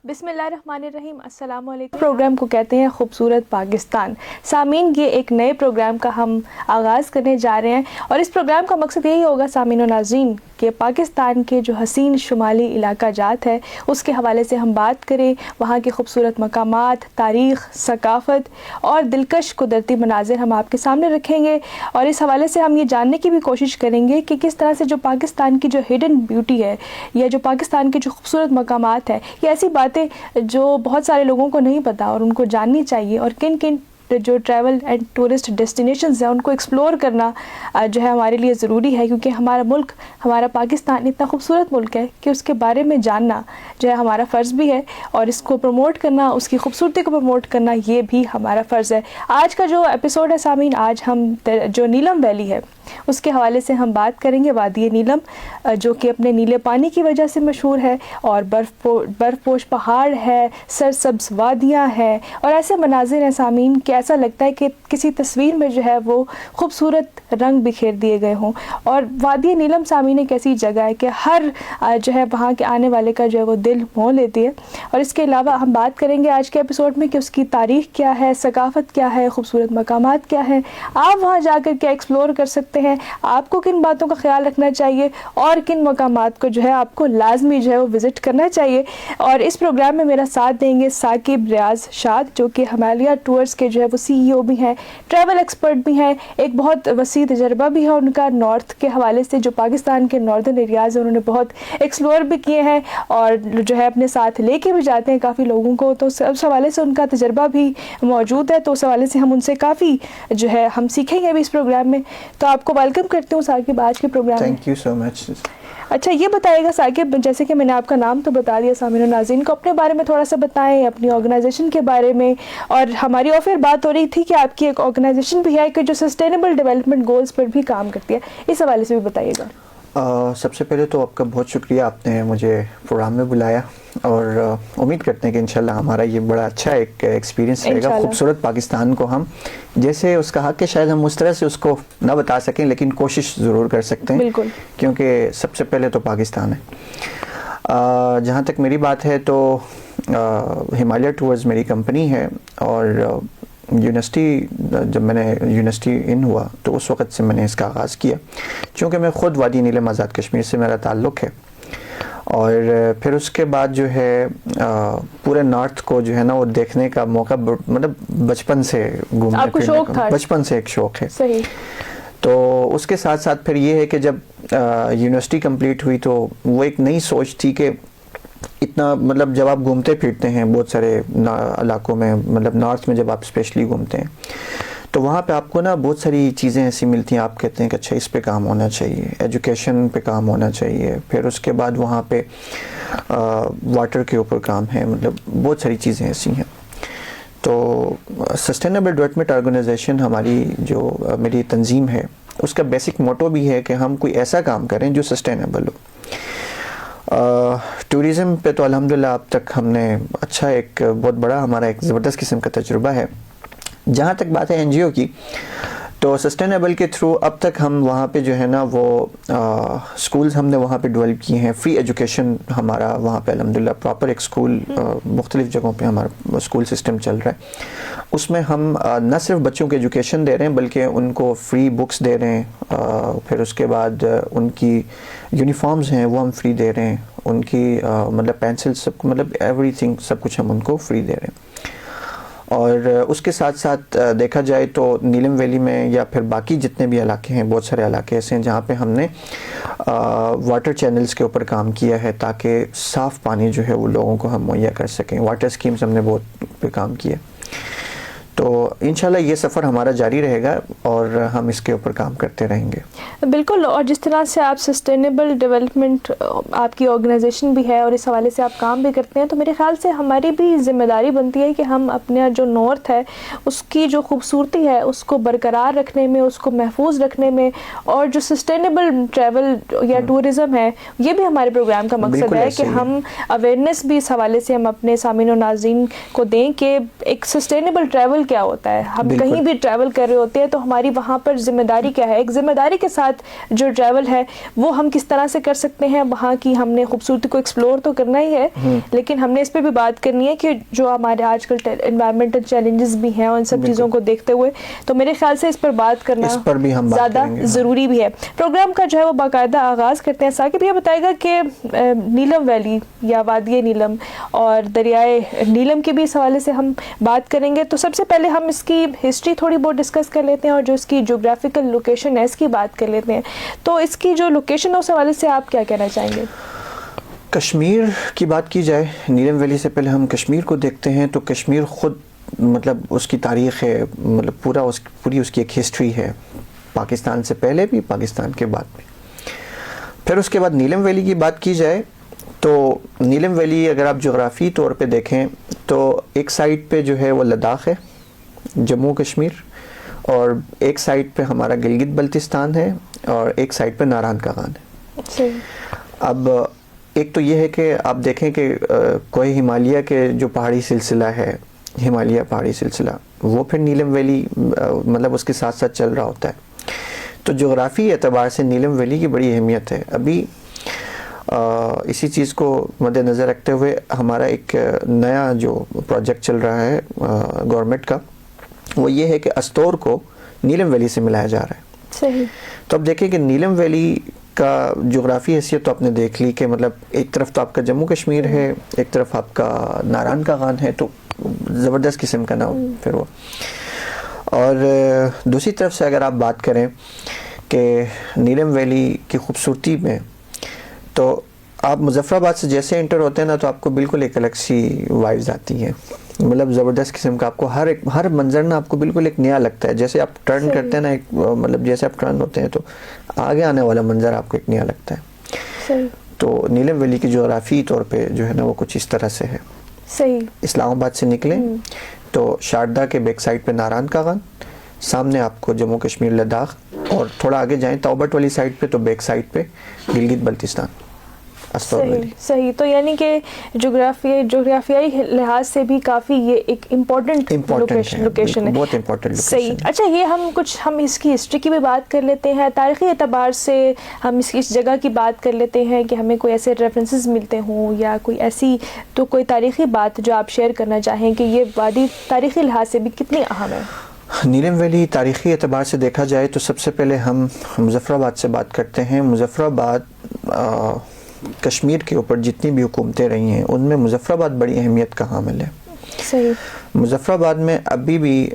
بسم اللہ الرحمن الرحیم. السلام علیکم. پروگرام کو کہتے ہیں خوبصورت پاکستان. سامعین، یہ ایک نئے پروگرام کا ہم آغاز کرنے جا رہے ہیں اور اس پروگرام کا مقصد یہی ہوگا سامعین و ناظرین کہ پاکستان کے جو حسین شمالی علاقہ جات ہے اس کے حوالے سے ہم بات کریں. وہاں کے خوبصورت مقامات، تاریخ، ثقافت اور دلکش قدرتی مناظر ہم آپ کے سامنے رکھیں گے اور اس حوالے سے ہم یہ جاننے کی بھی کوشش کریں گے کہ کس طرح سے جو پاکستان کی جو ہڈن بیوٹی ہے یا جو پاکستان کے جو خوبصورت مقامات ہیں، یہ ایسی باتیں جو بہت سارے لوگوں کو نہیں پتہ اور ان کو جاننی چاہیے، اور کن کن جو ٹریول اینڈ ٹورسٹ ڈیسٹینیشنز ہیں ان کو ایکسپلور کرنا جو ہے ہمارے لیے ضروری ہے، کیونکہ ہمارا ملک، ہمارا پاکستان اتنا خوبصورت ملک ہے کہ اس کے بارے میں جاننا جو ہے ہمارا فرض بھی ہے، اور اس کو پروموٹ کرنا، اس کی خوبصورتی کو پروموٹ کرنا، یہ بھی ہمارا فرض ہے. آج کا جو ایپیسوڈ ہے سامعین، آج ہم جو نیلم ویلی ہے اس کے حوالے سے ہم بات کریں گے. وادی نیلم جو کہ اپنے نیلے پانی کی وجہ سے مشہور ہے اور برف پوش پہاڑ ہے، سرسبز وادیاں ہیں اور ایسے مناظر ہیں سامعین کہ ایسا لگتا ہے کہ کسی تصویر میں جو ہے وہ خوبصورت رنگ بکھیر دیے گئے ہوں. اور وادی نیلم سامعین ایک ایسی جگہ ہے کہ ہر جو ہے وہاں کے آنے والے کا جو ہے وہ دل موہ لیتی ہے. اور اس کے علاوہ ہم بات کریں گے آج کے ایپیسوڈ میں کہ اس کی تاریخ کیا ہے، ثقافت کیا ہے، خوبصورت مقامات کیا ہیں، آپ وہاں جا کر کیا ایکسپلور کر سکتے ہیں، آپ کو کن باتوں کا خیال رکھنا چاہیے اور کن مقامات کو جو ہے آپ کو لازمی جو ہے وہ وزٹ کرنا چاہیے. اور اس پروگرام میں میرا ساتھ دیں گے ثاقب ریاض شاد جو کہ ہمالیہ ٹورز کے جو ہے وہ CEO بھی ہیں، ٹریول ایکسپرٹ بھی ہیں، ایک بہت وسیع تجربہ بھی ہے ان کا نارتھ کے حوالے سے. جو پاکستان کے ناردرن ایریاز ہیں انہوں نے بہت ایکسپلور بھی کیے ہیں اور جو ہے اپنے ساتھ لے کے بھی جاتے ہیں کافی لوگوں کو، تو اس حوالے سے ان کا تجربہ بھی موجود ہے. تو اس حوالے سے ہم ان سے کافی جو ہے ہم سیکھیں گے ابھی اس پروگرام میں. تو آپ کو ویلکم کرتی ہوں ثاقب آج کے پروگرام میں. تھینک یو سو مچ. اچھا یہ بتائیے گا ثاقب، جیسے کہ میں نے آپ کا نام تو بتا دیا، سامعین و ناظرین کو اپنے بارے میں تھوڑا سا بتائیں، اپنی آرگنائزیشن کے بارے میں. اور ہماری اور پھر بات ہو رہی تھی کہ آپ کی ایک آرگنائزیشن بھی ہے کہ جو سسٹینیبل ڈیولپمنٹ گولز پر بھی کام کرتی ہے، اس حوالے سے بھی بتائیے گا. سب سے پہلے تو آپ کا بہت شکریہ، آپ نے مجھے پروگرام میں بلایا اور امید کرتے ہیں کہ انشاءاللہ ہمارا یہ بڑا اچھا ایک ایکسپیرینس رہے گا. خوبصورت پاکستان کو ہم جیسے اس کا حق ہے، شاید ہم اس طرح سے اس کو نہ بتا سکیں لیکن کوشش ضرور کر سکتے ہیں، بالکل، کیونکہ سب سے پہلے تو پاکستان ہے. جہاں تک میری بات ہے تو ہمالیہ ٹورز میری کمپنی ہے اور یونیورسٹی، جب میں نے یونیورسٹی ان ہوا تو اس وقت سے میں نے اس کا آغاز کیا، چونکہ میں خود وادی نیلم آزاد کشمیر سے میرا تعلق ہے. اور پھر اس کے بعد جو ہے پورے نارتھ کو جو ہے نا وہ دیکھنے کا موقع، مطلب بچپن سے گھومنے پھرنے کا بچپن سے ایک شوق ہے. صحیح. تو اس کے ساتھ ساتھ پھر یہ ہے کہ جب یونیورسٹی کمپلیٹ ہوئی تو وہ ایک نئی سوچ تھی کہ اتنا، مطلب جب آپ گھومتے پھرتے ہیں بہت سارے علاقوں میں، مطلب نارتھ میں جب آپ اسپیشلی گھومتے ہیں تو وہاں پہ آپ کو نا بہت ساری چیزیں ایسی ملتی ہیں، آپ کہتے ہیں کہ اچھا اس پہ کام ہونا چاہیے، ایجوکیشن پہ کام ہونا چاہیے. پھر اس کے بعد وہاں پہ واٹر کے اوپر کام ہے، مطلب بہت ساری چیزیں ایسی ہیں. تو سسٹینیبل ڈیولپمنٹ آرگنائزیشن ہماری جو میری تنظیم ہے اس کا بیسک موٹو بھی ہے کہ ہم کوئی ایسا کام کریں جو سسٹینیبل ہو. ٹورزم پہ تو الحمدللہ اب تک ہم نے اچھا ایک بہت بڑا ہمارا ایک زبردست قسم کا تجربہ ہے. جہاں تک بات ہے NGO کی، تو سسٹینیبل کے تھرو اب تک ہم وہاں پہ جو ہے نا وہ سکولز ہم نے وہاں پہ ڈیولپ کیے ہیں. فری ایجوکیشن ہمارا وہاں پہ الحمدللہ پراپر ایک سکول، مختلف جگہوں پہ ہمارا سکول سسٹم چل رہا ہے. اس میں ہم نہ صرف بچوں کو ایجوکیشن دے رہے ہیں بلکہ ان کو فری بکس دے رہے ہیں. پھر اس کے بعد ان کی یونیفارمز ہیں وہ ہم فری دے رہے ہیں، ان کی مطلب پینسل سب، مطلب ایوری تھنگ سب کچھ ہم ان کو فری دے رہے ہیں. اور اس کے ساتھ ساتھ دیکھا جائے تو نیلم ویلی میں یا پھر باقی جتنے بھی علاقے ہیں، بہت سارے علاقے ایسے ہیں جہاں پہ ہم نے واٹر چینلز کے اوپر کام کیا ہے تاکہ صاف پانی جو ہے وہ لوگوں کو ہم مہیا کر سکیں. واٹر اسکیمز ہم نے بہت پہ کام کیا. تو انشاءاللہ یہ سفر ہمارا جاری رہے گا اور ہم اس کے اوپر کام کرتے رہیں گے. بالکل. اور جس طرح سے آپ سسٹینیبل ڈیولپمنٹ آپ کی آرگنائزیشن بھی ہے اور اس حوالے سے آپ کام بھی کرتے ہیں، تو میرے خیال سے ہماری بھی ذمہ داری بنتی ہے کہ ہم اپنا جو نارتھ ہے اس کی جو خوبصورتی ہے اس کو برقرار رکھنے میں، اس کو محفوظ رکھنے میں، اور جو سسٹینیبل ٹریول یا ٹورزم ہے یہ بھی ہمارے پروگرام کا مقصد ہے کہ ہم اویئرنیس بھی اس حوالے سے ہم اپنے سامعین و ناظرین کو دیں کہ ایک سسٹینیبل ٹریول ٹریول کیا ہوتا ہے. ہم کہیں بھی ٹریول کر رہے ہوتے ہیں تو ہماری وہاں پر ذمہ داری کیا ہے. ایک ذمہ داری کے ساتھ جو ٹریول ہے وہ ہم کس طرح سے کر سکتے ہیں. وہاں کی ہم نے خوبصورتی کو ایکسپلور تو کرنا ہی ہے, لیکن ہم نے اس پہ بھی بات کرنی ہے کہ جو ہمارے آج کل انوائرمنٹل چیلنجز بھی ہیں ان سب چیزوں کو دیکھتے ہوئے, تو میرے خیال سے اس پر بات کرنا زیادہ ضروری بھی ہے. پروگرام کا جو ہے وہ باقاعدہ آغاز کرتے ہیں. ثاقب یہ بتائے گا کہ نیلم ویلی یا وادی نیلم اور دریائے نیلم کے بھی اس حوالے سے ہم بات کریں گے. تو سب سے پہلے ہم اس کی ہسٹری تھوڑی بہت ڈسکس کر لیتے ہیں اور جو اس کی جغرافیکل لوکیشن ہے اس کی بات کر لیتے ہیں. تو اس کی جو لوکیشن ہے اس حوالے سے آپ کیا کہنا چاہیں گے؟ کشمیر کی بات کی جائے, نیلم ویلی سے پہلے ہم کشمیر کو دیکھتے ہیں. تو کشمیر خود مطلب اس کی تاریخ ہے, مطلب پوری اس کی ایک ہسٹری ہے, پاکستان سے پہلے بھی پاکستان کے بعد بھی. پھر اس کے بعد نیلم ویلی کی بات کی جائے تو نیلم ویلی اگر آپ جغرافی طور پہ دیکھیں تو ایک سائڈ پہ جو ہے وہ لداخ ہے, جموں کشمیر, اور ایک سائڈ پہ ہمارا گلگت بلتستان ہے, اور ایک سائڈ پہ ناران کا غان ہے. اب ایک تو یہ ہے کہ آپ دیکھیں کہ کوہ ہمالیہ کے جو پہاڑی سلسلہ ہے, ہمالیہ پہاڑی سلسلہ, وہ پھر نیلم ویلی مطلب اس کے ساتھ ساتھ چل رہا ہوتا ہے. تو جغرافی اعتبار سے نیلم ویلی کی بڑی اہمیت ہے. ابھی اسی چیز کو مد نظر رکھتے ہوئے ہمارا ایک نیا جو پروجیکٹ چل رہا ہے گورنمنٹ کا, وہ یہ ہے کہ استور کو نیلم ویلی سے ملایا جا رہا ہے. صحیح. تو اب دیکھیں کہ نیلم ویلی کا جغرافی حیثیت تو آپ نے دیکھ لی کہ مطلب ایک طرف تو آپ کا جموں کشمیر ہے, ایک طرف آپ کا ناران کا غان ہے, تو زبردست قسم کا نام پھر وہ. اور دوسری طرف سے اگر آپ بات کریں کہ نیلم ویلی کی خوبصورتی میں, تو آپ مظفر آباد سے جیسے انٹر ہوتے ہیں نا تو آپ کو بالکل ایک الگ سی وائبز آتی ہیں, مطلب زبردست قسم کا. آپ کو ہر منظر نا آپ کو بالکل ایک نیا لگتا ہے. جیسے آپ ٹرن کرتے ہیں نا, ایک مطلب جیسے آپ ٹرن ہوتے ہیں تو آگے آنے والا منظر آپ کو ایک نیا لگتا ہے. تو نیلم ویلی کی جغرافی طور پہ جو ہے نا وہ کچھ اس طرح سے ہے. صحیح. اسلام آباد سے نکلیں تو شاردا کے بیک سائڈ پہ ناران کا غان, سامنے آپ کو جموں کشمیر لداخ, اور تھوڑا آگے جائیں توبٹ والی سائڈ پہ تو بیک سائڈ پہ گلگت بلتستان. صحیح. تو یعنی کہ جغرافیائی لحاظ سے بھی کافی یہ ایک امپورٹنٹ لوکیشن ہے, بہت امپورٹنٹ. صحیح. اچھا, یہ ہم اس کی ہسٹری کی بھی بات کر لیتے ہیں, تاریخی اعتبار سے ہم اس جگہ کی بات کر لیتے ہیں کہ ہمیں کوئی ایسے ریفرنسز ملتے ہوں یا کوئی ایسی تو کوئی تاریخی بات جو آپ شیئر کرنا چاہیں کہ یہ وادی تاریخی لحاظ سے بھی کتنی اہم ہے. نیلم ویلی تاریخی اعتبار سے دیکھا جائے تو سب سے پہلے ہم مظفر آباد سے بات کرتے ہیں. مظفر آباد کشمیر کے اوپر جتنی بھی حکومتیں رہی ہیں ان میں مظفر آباد بڑی اہمیت کا حامل ہے. صحیح. مظفر آباد میں ابھی بھی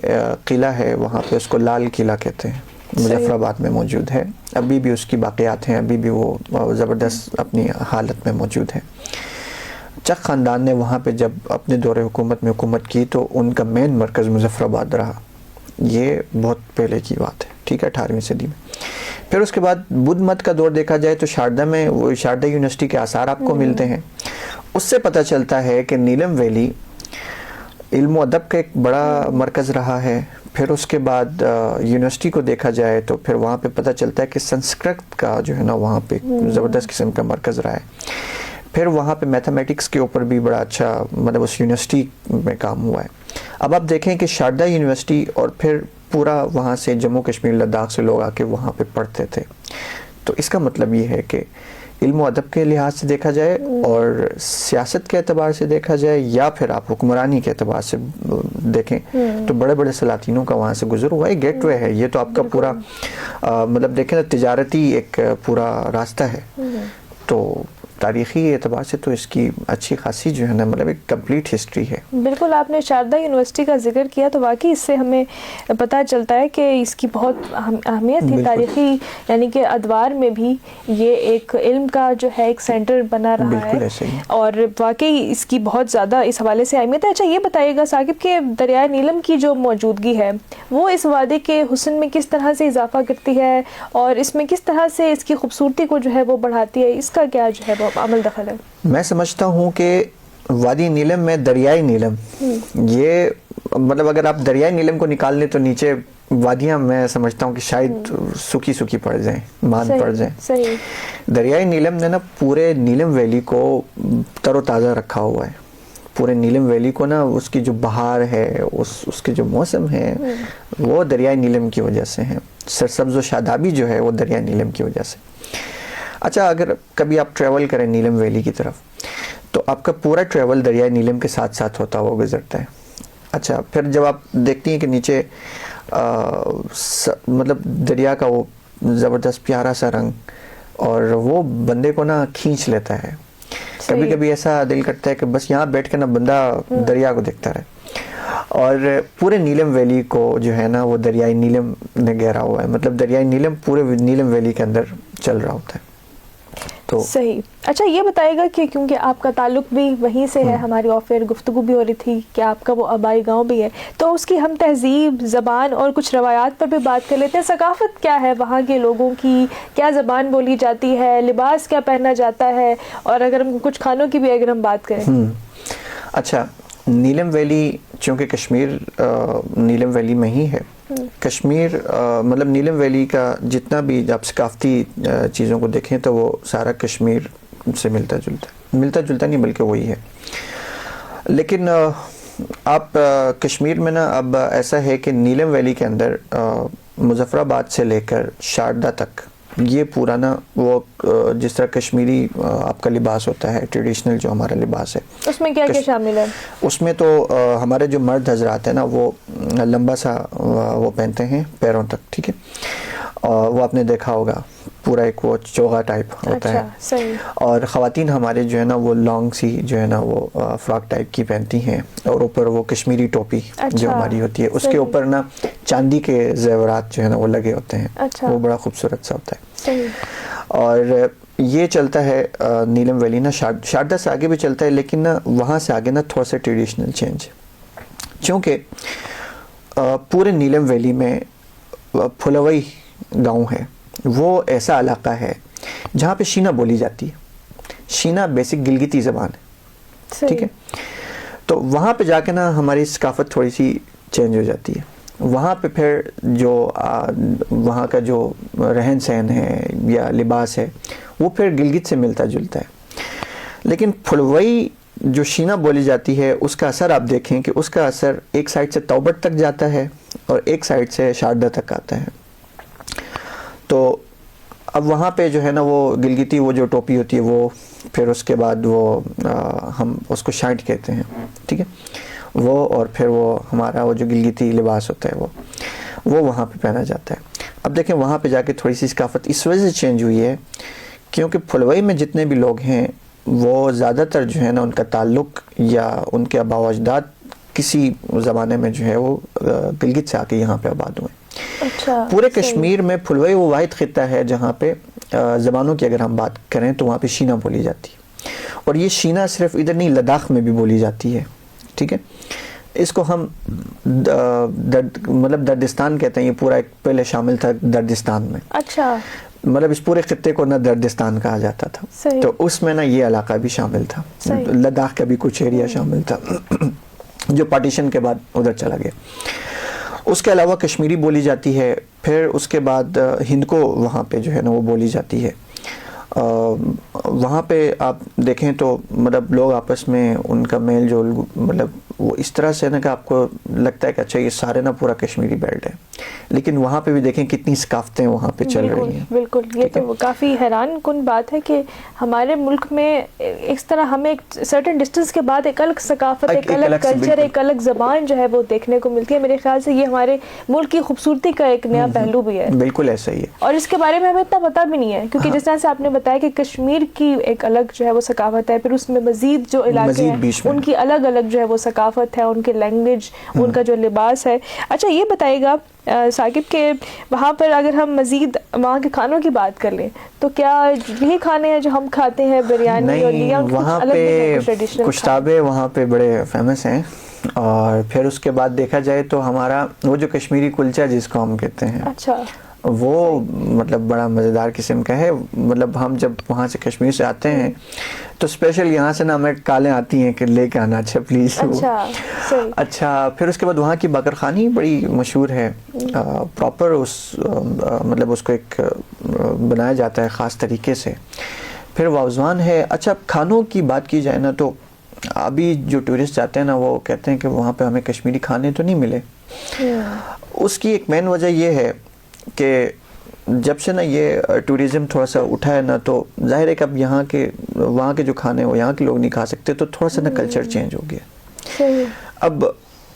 قلعہ ہے, وہاں پہ اس کو لال قلعہ کہتے ہیں, مظفر آباد میں موجود ہے. ابھی بھی اس کی باقیات ہیں, ابھی بھی وہ زبردست اپنی حالت میں موجود ہے. چک خاندان نے وہاں پہ جب اپنے دور حکومت میں حکومت کی تو ان کا مین مرکز مظفر آباد رہا. یہ بہت پہلے کی بات ہے, ٹھیک ہے, 18ویں صدی میں. پھر اس کے بعد بدھ مت کا دور دیکھا جائے تو شاردا میں وہ شاردا یونیورسٹی کے آثار آپ کو ملتے ہیں. اس سے پتہ چلتا ہے کہ نیلم ویلی علم و ادب کا ایک بڑا مرکز رہا ہے. پھر اس کے بعد یونیورسٹی کو دیکھا جائے تو پھر وہاں پہ پتہ چلتا ہے کہ سنسکرت کا جو ہے نا وہاں پہ زبردست قسم کا مرکز رہا ہے. پھر وہاں پہ میتھمیٹکس کے اوپر بھی بڑا اچھا مطلب اس یونیورسٹی میں کام ہوا ہے. اب آپ دیکھیں کہ شاردا یونیورسٹی اور پھر پورا وہاں سے جموں کشمیر لداخ سے لوگ آ کے وہاں پہ پڑھتے تھے. تو اس کا مطلب یہ ہے کہ علم و ادب کے لحاظ سے دیکھا جائے اور سیاست کے اعتبار سے دیکھا جائے یا پھر آپ حکمرانی کے اعتبار سے دیکھیں تو بڑے بڑے سلاطینوں کا وہاں سے گزر ہوا ہے. گیٹ وے ہے یہ, تو آپ کا پورا مطلب دیکھیں نا تجارتی ایک پورا راستہ ہے. تو تاریخی اعتبار سے تو اس کی اچھی خاصی جو ہے نا مطلب ایک کمپلیٹ ہسٹری ہے. بالکل. آپ نے شاردا یونیورسٹی کا ذکر کیا تو واقعی اس سے ہمیں پتہ چلتا ہے کہ اس کی بہت اہمیت تھی تاریخی, یعنی کہ ادوار میں بھی یہ ایک علم کا جو ہے ایک سینٹر بنا رہا ہے اور واقعی اس کی بہت زیادہ اس حوالے سے اہمیت ہے. اچھا, یہ بتائیے گا ثاقب کہ دریائے نیلم کی جو موجودگی ہے وہ اس وادی کے حسن میں کس طرح سے اضافہ کرتی ہے اور اس میں کس طرح سے اس کی خوبصورتی کو جو ہے وہ بڑھاتی ہے, اس کا کیا جو ہے وہ عمل دخل ہے؟ میں سمجھتا ہوں کہ وادی نیلم میں دریائے نیلم یہ مطلب اگر آپ دریائے نیلم کو نکال لیں تو نیچے وادیاں میں سمجھتا ہوں کہ شاید سوکھی پڑ جائیں, مان پڑ جائیں. دریائے نیلم نے نا پورے نیلم ویلی کو تر و تازہ رکھا ہوا ہے. پورے نیلم ویلی کو نا اس کی جو بہار ہے, اس کے جو موسم ہے وہ دریائے نیلم کی وجہ سے ہیں. سرسبز و شادابی جو ہے وہ دریائے نیلم کی وجہ سے. اچھا, اگر کبھی آپ ٹریول کریں نیلم ویلی کی طرف تو آپ کا پورا ٹریول دریائے نیلم کے ساتھ ساتھ ہوتا ہوا گزرتا ہے. اچھا, پھر جب آپ دیکھتی ہیں کہ نیچے مطلب دریا کا وہ زبردست پیارا سا رنگ, اور وہ بندے کو نا کھینچ لیتا ہے. کبھی کبھی ایسا دل کرتا ہے کہ بس یہاں بیٹھ کے نا بندہ دریا کو دیکھتا رہے. اور پورے نیلم ویلی کو جو ہے نا وہ دریائے نیلم نے گھیرا ہوا ہے, مطلب دریائے نیلم پورے نیلم ویلی کے اندر چل رہا ہوتا ہے. تو صحیح. اچھا, یہ بتائے گا کہ کیونکہ آپ کا تعلق بھی وہیں سے ہے, ہماری آف ایئر گفتگو بھی ہو رہی تھی کہ آپ کا وہ آبائی گاؤں بھی ہے, تو اس کی ہم تہذیب, زبان اور کچھ روایات پر بھی بات کر لیتے ہیں. ثقافت کیا ہے وہاں کے لوگوں کی, کیا زبان بولی جاتی ہے, لباس کیا پہنا جاتا ہے, اور اگر ہم کچھ کھانوں کی بھی اگر ہم بات کریں. اچھا, نیلم ویلی چونکہ کشمیر نیلم ویلی میں ہی ہے. کشمیر مطلب نیلم ویلی کا جتنا بھی آپ ثقافتی چیزوں کو دیکھیں تو وہ سارا کشمیر سے ملتا جلتا نہیں بلکہ وہی ہے. لیکن آپ کشمیر میں نا اب ایسا ہے کہ نیلم ویلی کے اندر مظفر آباد سے لے کر شاردا تک یہ پورا نا وہ جس طرح کشمیری آپ کا لباس ہوتا ہے, ٹریڈیشنل جو ہمارا لباس ہے, اس میں کیا کیا شامل ہے؟ اس میں تو ہمارے جو مرد حضرات ہیں نا وہ لمبا سا وہ پہنتے ہیں پیروں تک, ٹھیک ہے, وہ آپ نے دیکھا ہوگا پورا ایک وہ چوغا ٹائپ ہوتا ہے. صحیح. اور خواتین ہمارے جو ہے نا وہ لانگ سی جو ہے نا وہ فراک ٹائپ کی پہنتی ہیں, اور اوپر وہ کشمیری ٹوپی جو ہماری ہوتی ہے, اس کے اوپر نا چاندی کے زیورات جو ہے نا وہ لگے ہوتے ہیں, وہ بڑا خوبصورت سا ہوتا ہے. صحیح. اور یہ چلتا ہے نیلم ویلی نا شاردا سے آگے بھی چلتا ہے, لیکن نا وہاں سے آگے نا تھوڑا سا ٹریڈیشنل چینج, چونکہ پورے نیلم ویلی میں پھلوئی گاؤں ہے, وہ ایسا علاقہ ہے جہاں پہ شینا بولی جاتی ہے. شینا بیسک گلگتی زبان ہے, ٹھیک ہے. تو وہاں پہ جا کے نا ہماری ثقافت تھوڑی سی چینج ہو جاتی ہے. وہاں پہ پھر جو وہاں کا جو رہن سہن ہے یا لباس ہے وہ پھر گلگت سے ملتا جلتا ہے. لیکن پھلوئی جو شینا بولی جاتی ہے اس کا اثر آپ دیکھیں کہ اس کا اثر ایک سائڈ سے توبٹ تک جاتا ہے اور ایک سائڈ سے شاردا تک آتا ہے. تو اب وہاں پہ جو ہے نا وہ گلگتی وہ جو ٹوپی ہوتی ہے وہ پھر اس کے بعد وہ ہم اس کو شائٹ کہتے ہیں, ٹھیک ہے, وہ اور پھر وہ ہمارا وہ جو گلگتی لباس ہوتا ہے وہ وہاں پہ پہنا جاتا ہے. اب دیکھیں وہاں پہ جا کے تھوڑی سی ثقافت اس وجہ سے چینج ہوئی ہے کیونکہ پھلوئی میں جتنے بھی لوگ ہیں وہ زیادہ تر جو ہے نا ان کا تعلق یا ان کے آباء و اجداد کسی زمانے میں جو ہے وہ گلگت سے آ کے یہاں پہ آباد ہوئے. پورے کشمیر میں پھلوئی وہ واحد خطہ ہے جہاں پہ زبانوں کی اگر ہم بات کریں تو وہاں پہ شینا بولی جاتی ہے, اور یہ شینا صرف ادھر نہیں لداخ میں بھی بولی جاتی ہے, ٹھیک ہے. اس کو ہم مطلب دردستان کہتے ہیں, یہ پورا ایک پہلے شامل تھا دردستان میں. اچھا, مطلب اس پورے خطے کو نہ دردستان کہا جاتا تھا. تو اس میں نا یہ علاقہ بھی شامل تھا, لداخ کا بھی کچھ ایریا شامل تھا جو پارٹیشن کے بعد ادھر چلا گیا. اس کے علاوہ کشمیری بولی جاتی ہے, پھر اس کے بعد ہند کو وہاں پہ جو ہے نا وہ بولی جاتی ہے. وہاں پہ آپ دیکھیں تو مطلب لوگ آپس میں ان کا میل جول مطلب وہ اس طرح سے نا کہ آپ کو لگتا ہے کہ اچھا یہ سارے نا پورا کشمیری بیلٹ ہے, لیکن وہاں پہ بھی دیکھیں کتنی ثقافتیں وہاں پہ چل رہی ہیں. بالکل, یہ تو کافی حیران کن بات ہے کہ ہمارے ملک میں اس طرح ہمیں ایک سرٹن ڈسٹینس کے بعد ایک الگ ثقافت, ایک الگ کلچر, ایک الگ زبان جو ہے وہ دیکھنے کو ملتی ہے. میرے خیال سے یہ ہمارے ملک کی خوبصورتی کا ایک نیا پہلو بھی ہے. بالکل ایسا ہی ہے, اور اس کے بارے میں ہمیں اتنا پتہ بھی نہیں ہے کیونکہ جس طرح سے آپ نے بتایا کہ کشمیر کی ایک الگ جو ہے وہ ثقافت ہے, پھر اس میں مزید جو علاقے ہیں ان کی الگ الگ جو ہے وہ ثقافت ہے, ان کے لینگویج, ان کا جو لباس ہے. اچھا, یہ بتائیے گا ثاقب کہ وہاں پر اگر ہم مزید وہاں کے کھانوں کی بات کر لیں تو کیا یہی کھانے ہیں جو ہم کھاتے ہیں, بریانی اور یا وہاں پہ گشتابے وہاں پہ بڑے فیمس ہیں. اور پھر اس کے بعد دیکھا جائے تو ہمارا وہ جو کشمیری کلچا جس کو ہم کہتے ہیں, اچھا, وہ مطلب بڑا مزیدار قسم کا ہے. مطلب ہم جب وہاں سے کشمیر سے آتے ہیں تو اسپیشل یہاں سے نا ہمیں کالیں آتی ہیں کہ لے کے آنا, اچھا پلیز. اچھا, پھر اس کے بعد وہاں کی باقرخانی بڑی مشہور ہے, پراپر اس مطلب اس کو ایک بنایا جاتا ہے خاص طریقے سے. پھر واوزوان ہے. اچھا, کھانوں کی بات کی جائے نا تو ابھی جو ٹورسٹ جاتے ہیں نا وہ کہتے ہیں کہ وہاں پہ ہمیں کشمیری کھانے تو نہیں ملے. اس کی ایک مین وجہ یہ ہے کہ جب سے نا یہ ٹوریزم تھوڑا سا اٹھا ہے نا تو ظاہر ہے کہ اب یہاں کے وہاں کے جو کھانے وہ یہاں کے لوگ نہیں کھا سکتے, تو تھوڑا سا نا کلچر چینج ہو گیا. اب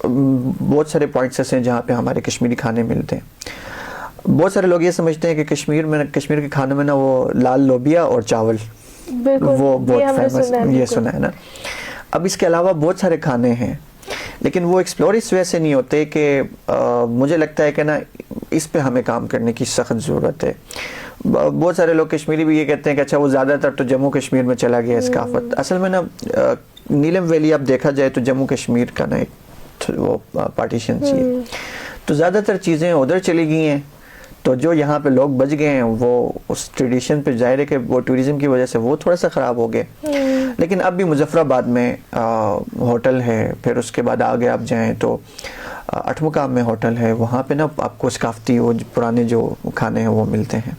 بہت سارے پوائنٹس ایسے ہیں جہاں پہ ہمارے کشمیری کھانے ملتے ہیں. بہت سارے لوگ یہ سمجھتے ہیں کہ کشمیر کے کھانے میں نا وہ لال لوبیا اور چاول وہ بہت فیمس, یہ سنا ہے نا. اب اس کے علاوہ بہت سارے کھانے ہیں لیکن وہ ایکسپلور اس وجہ سے نہیں ہوتے کہ مجھے لگتا ہے کہ نا اس پہ ہمیں کام کرنے کی سخت ضرورت ہے. بہت سارے لوگ کشمیری بھی یہ کہتے ہیں کہ اچھا وہ زیادہ تر تو جموں کشمیر میں چلا گیا ثقافت. اصل میں نا نیلم ویلی آپ دیکھا جائے تو جموں کشمیر کا نا ایک وہ پارٹیشن سی ہے, تو زیادہ تر چیزیں ادھر چلی گئی ہیں, تو جو یہاں پہ لوگ بچ گئے ہیں وہ اس ٹریڈیشن پہ ظاہر ہے کہ وہ ٹوریزم کی وجہ سے وہ تھوڑا سا خراب ہو گئے. لیکن اب بھی مظفر آباد میں ہوٹل ہے, پھر اس کے بعد آگے آپ جائیں تو اٹھمقام میں ہوٹل ہے, وہاں پہ نا آپ کو ثقافتی وہ پرانے جو کھانے ہیں وہ ملتے ہیں,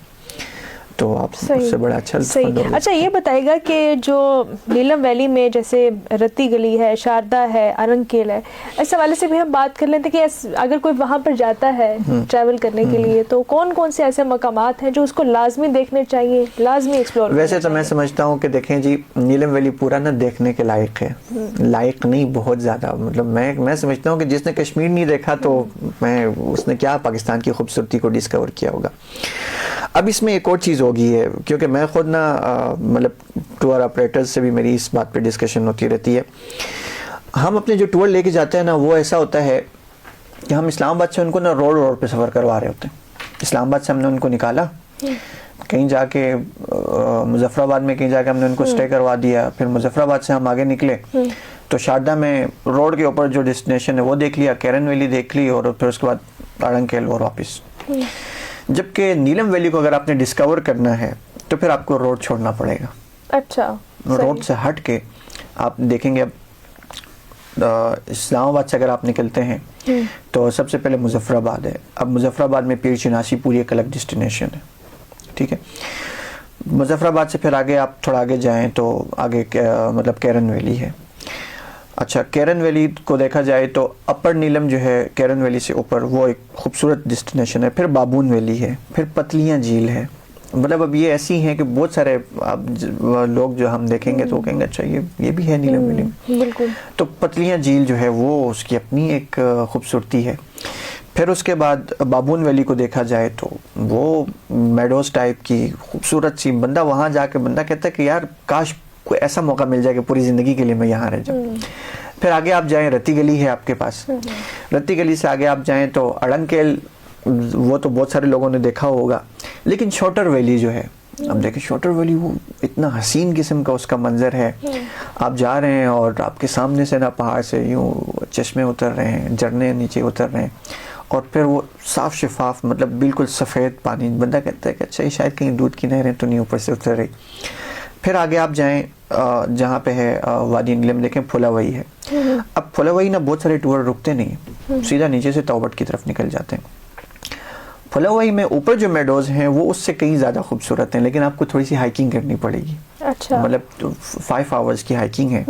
تو آپ اس سے بڑا اچھا. اچھا یہ بتائے گا کہ جو نیلم ویلی میں جیسے رتی گلی ہے, شاردا ہے, ارنکیل ہے, اس حوالے سے بھی ہم بات کر لیتے کہ اگر کوئی وہاں پر جاتا ہے ٹریول کرنے کے لیے تو کون کون سے ایسے مقامات ہیں جو اس کو لازمی دیکھنے چاہیے, لازمی ایکسپلور. ویسے تو میں سمجھتا ہوں کہ دیکھیں جی نیلم ویلی پورا نا دیکھنے کے لائق ہے, لائق نہیں بہت زیادہ, مطلب میں سمجھتا ہوں کہ جس نے کشمیر نہیں دیکھا تو اس نے کیا پاکستان کی خوبصورتی کو ڈسکور کیا ہوگا. اب اس میں ایک اور چیز ہوگی ہے, کیونکہ میں خود نا مطلب ٹور آپریٹرز سے بھی میری اس بات پہ ڈسکشن ہوتی رہتی ہے. ہم اپنے جو ٹور لے کے جاتے ہیں نا وہ ایسا ہوتا ہے کہ ہم اسلام آباد سے ان کو نا روڈ پہ سفر کروا رہے ہوتے ہیں. اسلام آباد سے ہم نے ان کو نکالا, کہیں جا کے مظفر آباد میں کہیں جا کے ہم نے ان کو اسٹے کروا دیا, پھر مظفر آباد سے ہم آگے نکلے تو شاردا میں روڈ کے اوپر جو ڈیسٹینیشن ہے وہ دیکھ لیا, کیرن ویلی دیکھ لی, اور پھر اس کے بعد اڑنکیل اور واپس. جبکہ نیلم ویلی کو اگر آپ نے ڈسکور کرنا ہے تو پھر آپ کو روڈ چھوڑنا پڑے گا. اچھا, روڈ سے ہٹ کے آپ دیکھیں گے. اب اسلام آباد سے اگر آپ نکلتے ہیں تو سب سے پہلے مظفر آباد ہے. اب مظفر آباد میں پیر چناسی پوری ایک الگ ڈیسٹینیشن ہے, ٹھیک ہے. مظفر آباد سے پھر آگے آپ تھوڑا آگے جائیں تو آگے مطلب کیرن ویلی ہے. اچھا, کیرن ویلی کو دیکھا جائے تو اپر نیلم جو ہے کیرن ویلی سے اوپر وہ ایک خوبصورت ڈیسٹینیشن ہے. پھر بابون ویلی ہے, پھر پتلیاں جھیل ہے. مطلب اب یہ ایسی ہیں کہ بہت سارے لوگ جو ہم دیکھیں گے تو وہ کہیں گے اچھا یہ بھی ہے نیلم ویلی میں. بالکل. تو پتلیاں جھیل جو ہے وہ اس کی اپنی ایک خوبصورتی ہے. پھر اس کے بعد بابون ویلی کو دیکھا جائے تو وہ میڈوز ٹائپ کی خوبصورت سی, بندہ وہاں جا کے بندہ کہتا ہے کہ یار کاش کوئی ایسا موقع مل جائے کہ پوری زندگی کے لیے میں یہاں رہ جاؤں. پھر آگے آپ جائیں رتی گلی ہے آپ کے پاس, رتی گلی سے آگے آپ جائیں تو اڑنکیل, وہ تو بہت سارے لوگوں نے دیکھا ہوگا. لیکن شوٹر ویلی جو ہے, اب دیکھیں شوٹر ویلی وہ اتنا حسین قسم کا اس کا منظر ہے. آپ جا رہے ہیں اور آپ کے سامنے سے نا پہاڑ سے یوں چشمے اتر رہے ہیں, جھرنے نیچے اتر رہے ہیں, اور پھر وہ صاف شفاف مطلب بالکل سفید پانی. بندہ کہتا ہے کہ اچھا یہ شاید کہیں دودھ کی نہریں تو نہیں اوپر سے اتر رہی. پھر آگے آپ جائیں جہاں پہ ہے وادی نیلم, دیکھیں پھلاوئی ہے. اب پھلاوئی نا بہت سارے ٹور رکتے نہیں ہیں, سیدھا نیچے سے توبٹ کی طرف نکل جاتے ہیں. پھلاوئی میں اوپر جو میڈوز ہیں وہ اس سے کہیں زیادہ خوبصورت ہیں, لیکن آپ کو تھوڑی سی ہائکنگ کرنی پڑے گی. اچھا, مطلب 5 آورز کی ہائکنگ ہے.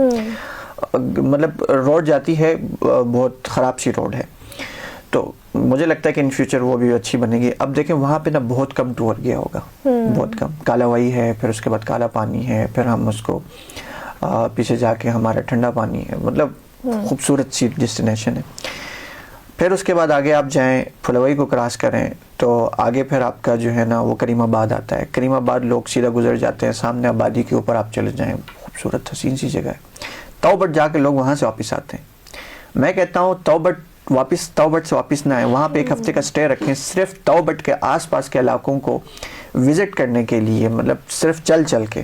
مطلب روڈ جاتی ہے, بہت خراب سی روڈ ہے, تو مجھے لگتا ہے کہ ان فیوچر وہ بھی اچھی بنے گی. اب دیکھیں وہاں پہ نا بہت کم ٹور گیا ہوگا, بہت کم. کالاوائی ہے, پھر اس کے بعد کالا پانی ہے, پھر ہم اس کو پیچھے جا کے ہمارا ٹھنڈا پانی ہے. مطلب خوبصورت سی ڈیسٹینیشن ہے. پھر اس کے بعد آگے آپ جائیں پھلاوئی کو کراس کریں تو آگے پھر آپ کا جو ہے نا وہ کریم آباد آتا ہے. کریم آباد لوگ سیدھا گزر جاتے ہیں, سامنے آبادی کے اوپر آپ چلے جائیں, خوبصورت حسین سی جگہ ہے. توبٹ جا کے لوگ وہاں سے واپس آتے ہیں. میں کہتا ہوں توبٹ سے واپس نہ آئیں, وہاں پہ 1 ہفتے کا سٹے رکھیں صرف توبٹ کے آس پاس کے علاقوں کو وزٹ کرنے کے لیے. مطلب صرف چل کے.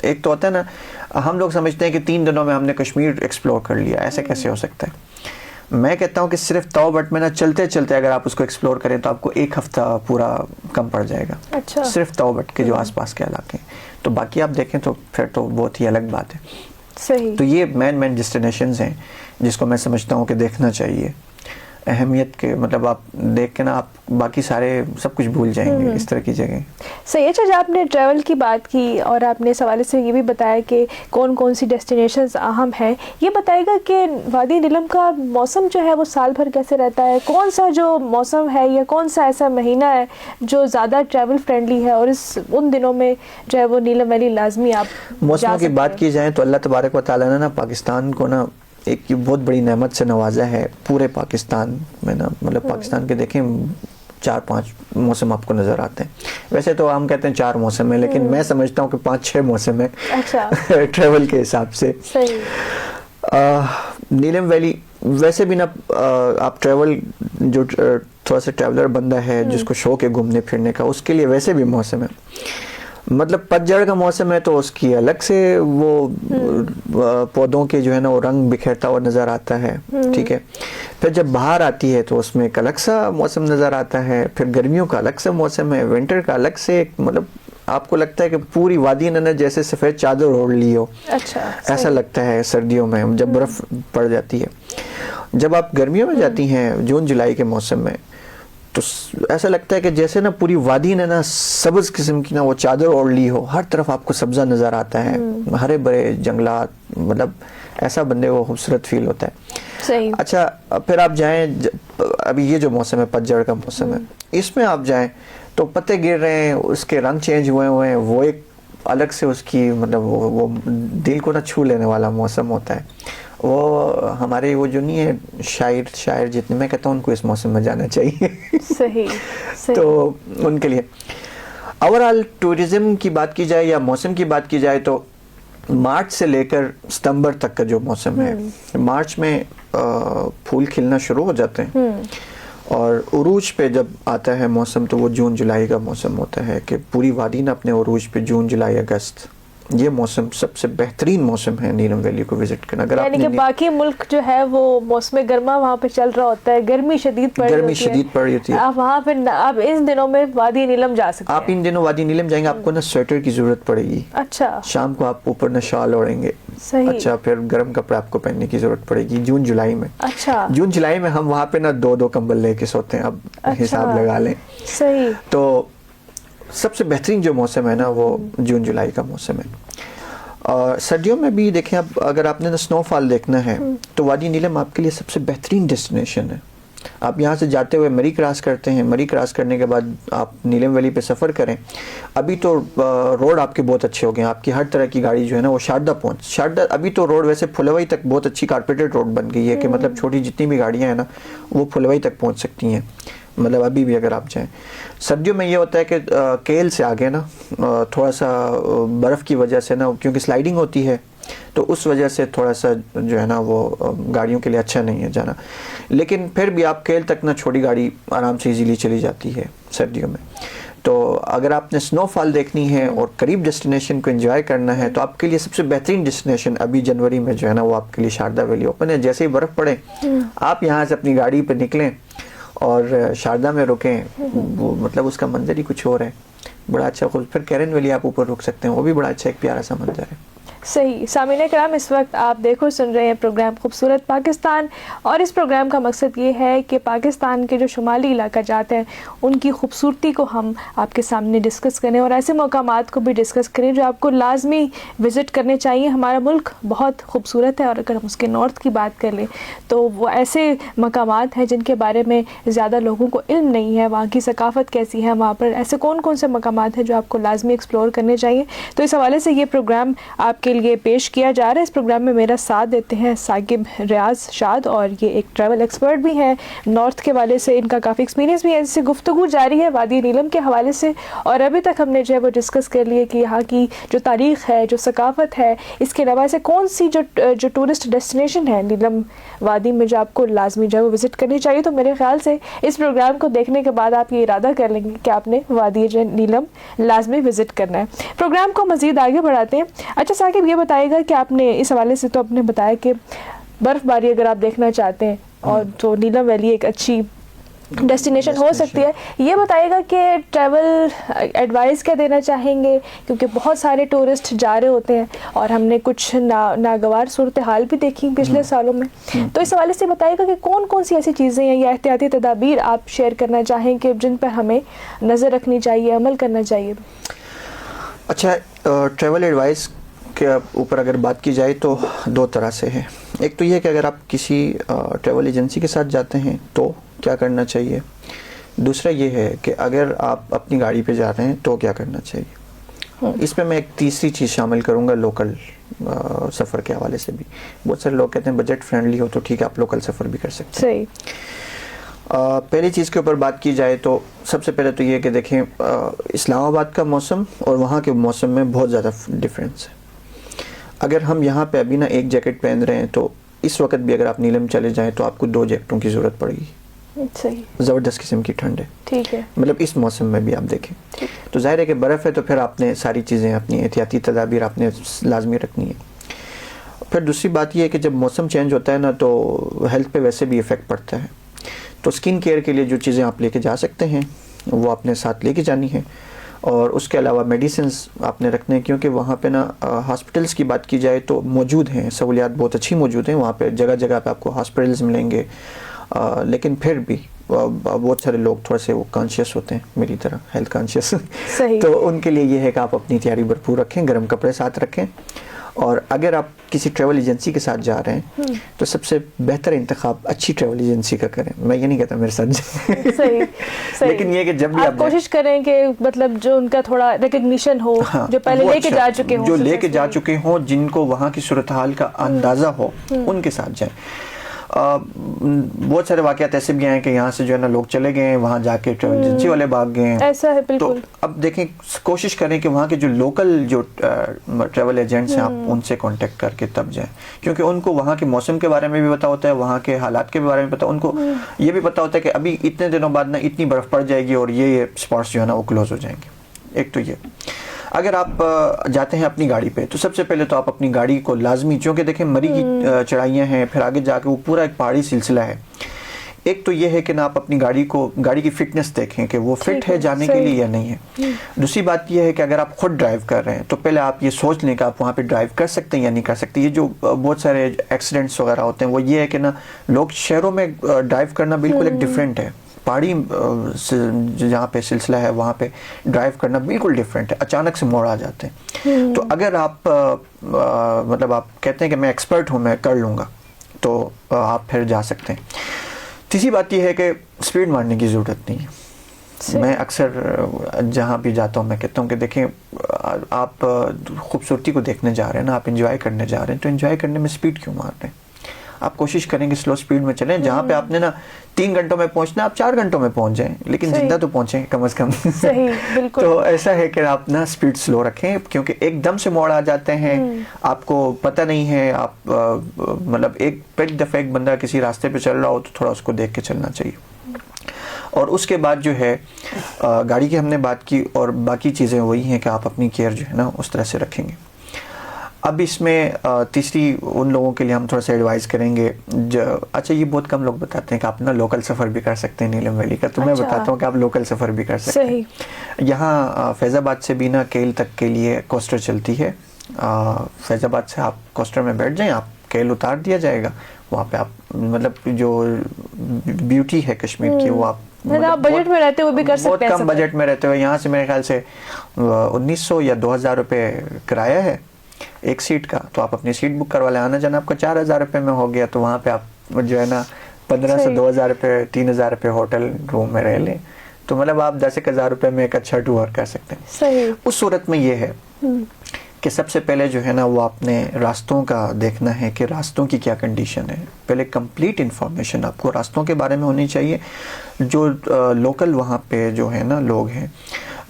ایک تو ہوتا ہے نا ہم لوگ سمجھتے ہیں کہ 3 دنوں میں ہم نے کشمیر ایکسپلور کر لیا, ایسے کیسے ہو سکتا ہے. میں کہتا ہوں کہ صرف توبٹ میں نا چلتے اگر آپ اس کو ایکسپلور کریں تو آپ کو 1 ہفتہ پورا کم پڑ جائے گا. اچھا, صرف توبٹ کے جو آس پاس کے علاقے, تو باقی آپ دیکھیں تو پھر تو بہت ہی الگ بات ہے. صحیح. تو یہ مین ڈیسٹینیشنز ہیں جس کو میں سمجھتا ہوں کہ دیکھنا چاہیے. اہمیت کے مطلب آپ دیکھ کے نا آپ باقی سارے سب کچھ بھول جائیں گے اس طرح کی جگہ. صحیح. اچھا، جب آپ نے ٹریول کی بات کی اور آپ نے اس حوالے سے یہ بھی بتایا کہ کون کون سی ڈیسٹینیشنز اہم ہیں، یہ بتائے گا کہ وادی نیلم کا موسم جو ہے وہ سال بھر کیسے رہتا ہے؟ کون سا جو موسم ہے یا کون سا ایسا مہینہ ہے جو زیادہ ٹریول فرینڈلی ہے اور ان دنوں میں جو ہے وہ نیلم ویلی لازمی آپ موسم کی بات کی جائے تو اللہ تبارک و تعالیٰ نے نا پاکستان کو نا ایک بہت بڑی نعمت سے نوازا ہے. پورے پاکستان میں نا مطلب پاکستان کے دیکھیں 4-5 موسم آپ کو نظر آتے ہیں. ویسے تو ہم کہتے ہیں 4 موسم ہیں، لیکن میں سمجھتا ہوں کہ 5-6 موسم ہیں ٹریول کے حساب سے. نیلم ویلی ویسے بھی نا آپ ٹریول جو تھوڑا سا ٹریولر بندہ ہے جس کو شوق ہے گھومنے پھرنے کا، اس کے لیے ویسے بھی موسم ہے. مطلب پتجھڑ کا موسم ہے تو اس کی الگ سے وہ پودوں کے جو ہے نا وہ رنگ بکھرتا ہوا نظر آتا ہے. ٹھیک ہے. پھر جب بہار آتی ہے تو اس میں ایک الگ سا موسم نظر آتا ہے. پھر گرمیوں کا الگ سا موسم ہے. ونٹر کا الگ سے ایک مطلب آپ کو لگتا ہے کہ پوری وادی نے جیسے سفید چادر اوڑھ لی ہو. اچھا. ایسا لگتا ہے سردیوں میں جب برف پڑ جاتی ہے. جب آپ گرمیوں میں جاتی ہیں جون جولائی کے موسم میں تو ایسا لگتا ہے کہ جیسے نا پوری وادی نے نا سبز قسم کی نا وہ چادر اوڑھ لی ہو. ہر طرف آپ کو سبزہ نظر آتا ہے، ہرے بھرے جنگلات، مطلب ایسا بندے کو خوبصورت فیل ہوتا ہے. صحیح. اچھا پھر آپ جائیں، ابھی یہ جو موسم ہے پتجھڑ کا موسم ہے، اس میں آپ جائیں تو پتے گر رہے ہیں، اس کے رنگ چینج ہوئے ہیں، وہ ایک الگ سے اس کی مطلب وہ دل کو نہ چھو لینے والا موسم ہوتا ہے. وہ ہمارے وہ جو نہیں ہے شاعر جتنے، میں کہتا ہوں ان کو اس موسم میں جانا چاہیے. صحیح. تو ان کے لیے اوورآل ٹورزم کی بات کی جائے یا موسم کی بات کی جائے تو مارچ سے لے کر ستمبر تک کا جو موسم ہے، مارچ میں پھول کھلنا شروع ہو جاتے ہیں اور عروج پہ جب آتا ہے موسم تو وہ جون جولائی کا موسم ہوتا ہے کہ پوری وادی نے اپنے عروج پہ جون جولائی اگست، یہ موسم سب سے بہترین موسم ہے نیلم ویلی کو وزٹ کرنا. اگر یعنی کہ باقی ملک جو ہے وہ موسم گرما وہاں پہ چل رہا ہوتا ہے، گرمی شدید پڑ رہی ہوتی ہے، آپ وہاں پہ آپ ان دنوں میں وادی نیلم جا سکتے ہیں. آپ ان دنوں وادی نیلم جائیں گے، آپ کو نا سویٹر کی ضرورت پڑے گی. اچھا. شام کو آپ اوپر نا شال اوڑھیں گے. صحیح. اچھا. پھر گرم کپڑے آپ کو پہننے کی ضرورت پڑے گی جون جولائی میں. اچھا. جون جولائی میں ہم وہاں پہ نا 2 کمبل لے کے سوتے ہیں. اب حساب لگا لیں. صحیح. تو سب سے بہترین جو موسم ہے نا وہ جون جولائی کا موسم ہے. اور سردیوں میں بھی دیکھیں، اب اگر آپ نے سنو فال دیکھنا ہے تو وادی نیلم آپ کے لیے سب سے بہترین ڈیسٹینیشن ہے. آپ یہاں سے جاتے ہوئے مری کراس کرتے ہیں، مری کراس کرنے کے بعد آپ نیلم ویلی پہ سفر کریں. ابھی تو روڈ آپ کے بہت اچھے ہو گئے ہیں، آپ کی ہر طرح کی گاڑی جو ہے نا وہ شاردا ابھی تو روڈ ویسے پھلوئی تک بہت اچھی کارپیٹڈ روڈ بن گئی ہے کہ مطلب چھوٹی جتنی بھی گاڑیاں ہیں نا وہ پھلوئی تک پہنچ سکتی ہیں. مطلب ابھی بھی اگر آپ جائیں. سردیوں میں یہ ہوتا ہے کہ کیل سے آگے نا تھوڑا سا برف کی وجہ سے نا کیونکہ سلائیڈنگ ہوتی ہے تو اس وجہ سے تھوڑا سا جو ہے نا وہ گاڑیوں کے لیے اچھا نہیں ہے جانا. لیکن پھر بھی آپ کیل تک نا چھوٹی گاڑی آرام سے ایزیلی چلی جاتی ہے سردیوں میں. تو اگر آپ نے سنو فال دیکھنی ہے اور قریب ڈیسٹینیشن کو انجوائے کرنا ہے تو آپ کے لیے سب سے بہترین ڈیسٹینیشن ابھی جنوری میں جو ہے نا وہ آپ کے لیے شاردا ویلی اوپن ہے. جیسے ہی برف پڑے آپ یہاں سے اپنی گاڑی پہ نکلیں اور شاردا میں رکیں، وہ مطلب اس کا منظر ہی کچھ اور ہے، بڑا اچھا. پھر کیرن ویلی آپ اوپر رک سکتے ہیں، وہ بھی بڑا اچھا ایک پیارا سا منظر ہے. صحیح. سامعین کرام، اس وقت آپ دیکھو سن رہے ہیں پروگرام خوبصورت پاکستان، اور اس پروگرام کا مقصد یہ ہے کہ پاکستان کے جو شمالی علاقہ جات ہیں ان کی خوبصورتی کو ہم آپ کے سامنے ڈسکس کریں اور ایسے مقامات کو بھی ڈسکس کریں جو آپ کو لازمی وزٹ کرنے چاہیے. ہمارا ملک بہت خوبصورت ہے اور اگر ہم اس کے نارتھ کی بات کر لیں تو وہ ایسے مقامات ہیں جن کے بارے میں زیادہ لوگوں کو علم نہیں ہے. وہاں کی ثقافت کیسی ہے، وہاں پر ایسے کون کون سے مقامات ہیں جو آپ کو لازمی ایکسپلور کرنے چاہیے. تو اس حوالے سے یہ پروگرام آپ کے لیے پیش کیا جا رہا ہے. اس پروگرام میں میرا ساتھ دیتے ہیں ثاقب ریاض شاد، اور یہ ایک ٹریول ایکسپرٹ بھی ہیں، نارتھ کے حوالے سے ان کا کافی ایکسپیرینس بھی ہے. اس سے گفتگو جاری ہے وادی نیلم کے حوالے سے، اور ابھی تک ہم نے جو ہے وہ ڈسکس کر لیے کہ یہاں کی جو تاریخ ہے، جو ثقافت ہے، اس کے علاوہ سے کون سی جو ٹورسٹ ڈیسٹینیشن ہے نیلم وادی میں جو آپ کو لازمی جو ہے وہ وزٹ کرنی چاہیے. تو میرے خیال سے اس پروگرام کو دیکھنے کے بعد آپ یہ ارادہ کر لیں گے کہ آپ نے وادی نیلم لازمی وزٹ کرنا ہے. پروگرام کو مزید آگے بڑھاتے ہیں. اچھا ثاقب، یہ بتائے گا کہ آپ نے اس حوالے سے تو آپ نے بتایا کہ برف باری اگر آپ دیکھنا چاہتے ہیں اور تو نیلم ویلی ایک اچھی ڈیسٹینیشن ہو سکتی ہے. یہ بتائیے گا کہ ٹریول ایڈوائز کیا دینا چاہیں گے، کیونکہ بہت سارے ٹورسٹ جا رہے ہوتے ہیں اور ہم نے کچھ ناگوار صورتحال بھی دیکھی پچھلے سالوں میں. تو اس حوالے سے بتائیے گا کہ کون کون سی ایسی چیزیں ہیں یا احتیاطی تدابیر آپ شیئر کرنا چاہیں کہ جن پر ہمیں نظر رکھنی چاہیے، عمل کرنا چاہیے. اچھا، ٹریول ایڈوائز کے اوپر اگر بات کی جائے تو دو طرح سے ہے. ایک تو یہ کہ اگر آپ کسی ٹریول ایجنسی کے ساتھ جاتے ہیں تو کیا کرنا چاہیے. دوسرا یہ ہے کہ اگر آپ اپنی گاڑی پہ جا رہے ہیں تو کیا کرنا چاہیے. اس میں ایک تیسری چیز شامل کروں گا لوکل سفر کے حوالے سے بھی. بہت سارے لوگ کہتے ہیں بجٹ فرینڈلی ہو تو ٹھیک ہے آپ لوکل سفر بھی کر سکتے ہیں. صحیح. پہلی چیز کے اوپر بات کی جائے تو سب سے پہلے تو یہ کہ دیکھیں اسلام آباد کا موسم اور وہاں کے موسم میں بہت زیادہ ڈفرینس ہے. اگر ہم یہاں پہ ابھی نا ایک جیکٹ پہن رہے ہیں تو اس وقت بھی اگر آپ نیلم چلے جائیں تو آپ کو 2 جیکٹوں کی ضرورت پڑے گی. صحیح. زبردست قسم کی ٹھنڈ ہے. ٹھیک ہے. مطلب اس موسم میں بھی آپ دیکھیں تو ظاہر ہے کہ برف ہے تو پھر آپ نے ساری چیزیں اپنی احتیاطی تدابیر آپ نے لازمی رکھنی ہے. پھر دوسری بات یہ ہے کہ جب موسم چینج ہوتا ہے نا تو ہیلتھ پہ ویسے بھی افیکٹ پڑتا ہے. تو اسکن کیئر کے لیے جو چیزیں آپ لے کے جا سکتے ہیں وہ آپ نے ساتھ لے کے جانی ہے. اور اس کے علاوہ میڈیسنز آپ نے رکھنے ہیں کیونکہ وہاں پہ نا ہاسپٹلس کی بات کی جائے تو موجود ہیں، سہولیات بہت اچھی موجود ہیں وہاں پہ. جگہ جگہ پہ آپ کو ہاسپٹلز ملیں گے، لیکن پھر بھی بہت سارے لوگ تھوڑے سے وہ کانشیس ہوتے ہیں میری طرح، ہیلتھ کانشیس. تو ان کے لیے یہ ہے کہ آپ اپنی تیاری بھرپور رکھیں، گرم کپڑے ساتھ رکھیں. اور اگر آپ کسی ٹریول ایجنسی کے ساتھ جا رہے ہیں تو سب سے بہتر انتخاب اچھی ٹریول ایجنسی کا کریں. میں یہ نہیں کہتا میرے ساتھ جائیں. صحیح. لیکن یہ کہ جب بھی آپ کوشش کریں کہ مطلب جو ان کا تھوڑا ریکگنیشن ہو، جو پہلے لے کے جا چکے ہوں، جو لے کے جا چکے ہوں، جن کو وہاں کی صورتحال کا اندازہ ہو، ان کے ساتھ جائیں. بہت سارے واقعات ایسے بھی ہیں کہ یہاں سے جو ہے نا لوگ چلے گئے ہیں، وہاں جا کے ٹریول ایجنسی والے بھاگ گئے ہیں. ایسا ہے بالکل. تو اب دیکھیں کوشش کریں کہ وہاں کے جو لوکل جو ٹریول ایجنٹس ہیں آپ ان سے کانٹیکٹ کر کے تب جائیں، کیونکہ ان کو وہاں کے موسم کے بارے میں بھی پتا ہوتا ہے، وہاں کے حالات کے بارے میں پتا، ان کو یہ بھی پتا ہوتا ہے کہ ابھی اتنے دنوں بعد نا اتنی برف پڑ جائے گی اور یہ اسپاٹس جو ہے نا وہ کلوز ہو جائیں گے. ایک تو یہ. اگر آپ جاتے ہیں اپنی گاڑی پہ تو سب سے پہلے تو آپ اپنی گاڑی کو لازمی، چونکہ دیکھیں مری کی چڑھائیاں ہیں، پھر آگے جا کے وہ پورا ایک پہاڑی سلسلہ ہے. ایک تو یہ ہے کہ نا آپ اپنی گاڑی کی فٹنس دیکھیں کہ وہ فٹ ہے جانے کے لیے یا نہیں ہے. دوسری بات یہ ہے کہ اگر آپ خود ڈرائیو کر رہے ہیں تو پہلے آپ یہ سوچ لیں کہ آپ وہاں پہ ڈرائیو کر سکتے ہیں یا نہیں کر سکتے. یہ جو بہت سارے ایکسیڈنٹس وغیرہ ہوتے ہیں وہ یہ ہے کہ نا لوگ شہروں میں ڈرائیو کرنا بالکل ایک ڈفرینٹ ہے، پہاڑی جہاں پہ سلسلہ ہے وہاں پہ ڈرائیو کرنا بالکل ڈفرینٹ ہے، اچانک سے موڑ آ جاتے ہیں. تو اگر آپ مطلب آپ کہتے ہیں کہ میں ایکسپرٹ ہوں، میں کر لوں گا، تو آپ پھر جا سکتے ہیں. تیسری بات یہ ہے کہ سپیڈ مارنے کی ضرورت نہیں ہے. میں اکثر جہاں بھی جاتا ہوں میں کہتا ہوں کہ دیکھیں آپ خوبصورتی کو دیکھنے جا رہے ہیں نا، آپ انجوائے کرنے جا رہے ہیں، تو انجوائے کرنے میں سپیڈ کیوں مار رہے ہیں؟ آپ کوشش کریں گے سلو سپیڈ میں چلیں. جہاں پہ آپ نے نا 3 گھنٹوں میں پہنچنا آپ 4 گھنٹوں میں پہنچ جائیں، لیکن زندہ تو پہنچیں کم از کم. تو ایسا ہے کہ آپ نا سپیڈ سلو رکھیں، کیونکہ ایک دم سے موڑ آ جاتے ہیں، آپ کو پتہ نہیں ہے. آپ مطلب ایک پہلی دفعہ ایک بندہ کسی راستے پہ چل رہا ہو تو تھوڑا اس کو دیکھ کے چلنا چاہیے. اور اس کے بعد جو ہے گاڑی کی ہم نے بات کی، اور باقی چیزیں وہی ہیں کہ آپ اپنی کیئر جو ہے نا اس طرح سے رکھیں گے. اب اس میں تیسری ان لوگوں کے لیے ہم تھوڑا سا ایڈوائز کریں گے اچھا یہ بہت کم لوگ بتاتے ہیں کہ آپ نا لوکل سفر بھی کر سکتے ہیں نیلم ویلی کا. تو میں بتاتا ہوں کہ آپ لوکل سفر بھی کر سکتے ہیں. یہاں فیض آباد سے بھی نا کیل تک کے لیے کوسٹر چلتی ہے. فیض آباد سے آپ کوسٹر میں بیٹھ جائیں، آپ کیل اتار دیا جائے گا. وہاں پہ آپ مطلب جو بیوٹی ہے کشمیر کی وہ آپ بجٹ میں رہتے ہوئے بھی کر سکتے ہیں. بہت کم بجٹ میں رہتے ہوئے یہاں سے میرے خیال سے 1900 یا 2000 روپے کرایہ ہے ایک سیٹ کا. تو آپ اپنی سیٹ بک کروا لیں، آنا جانا آپ کا 4000 روپے میں ہو گیا. تو وہاں پہ آپ جو ہے نا 1500 سے 2000 روپے 3000 روپے ہوٹل روم میں رہ لیں. تو مطلب آپ 10,000 روپے میں ایک اچھا ٹور کر سکتے ہیں. اس صورت میں یہ ہے کہ سب سے پہلے جو ہے نا وہ آپ نے راستوں کا دیکھنا ہے کہ راستوں کی کیا کنڈیشن ہے. پہلے کمپلیٹ انفارمیشن آپ کو راستوں کے بارے میں ہونی چاہیے. جو لوکل وہاں پہ جو ہے نا لوگ ہیں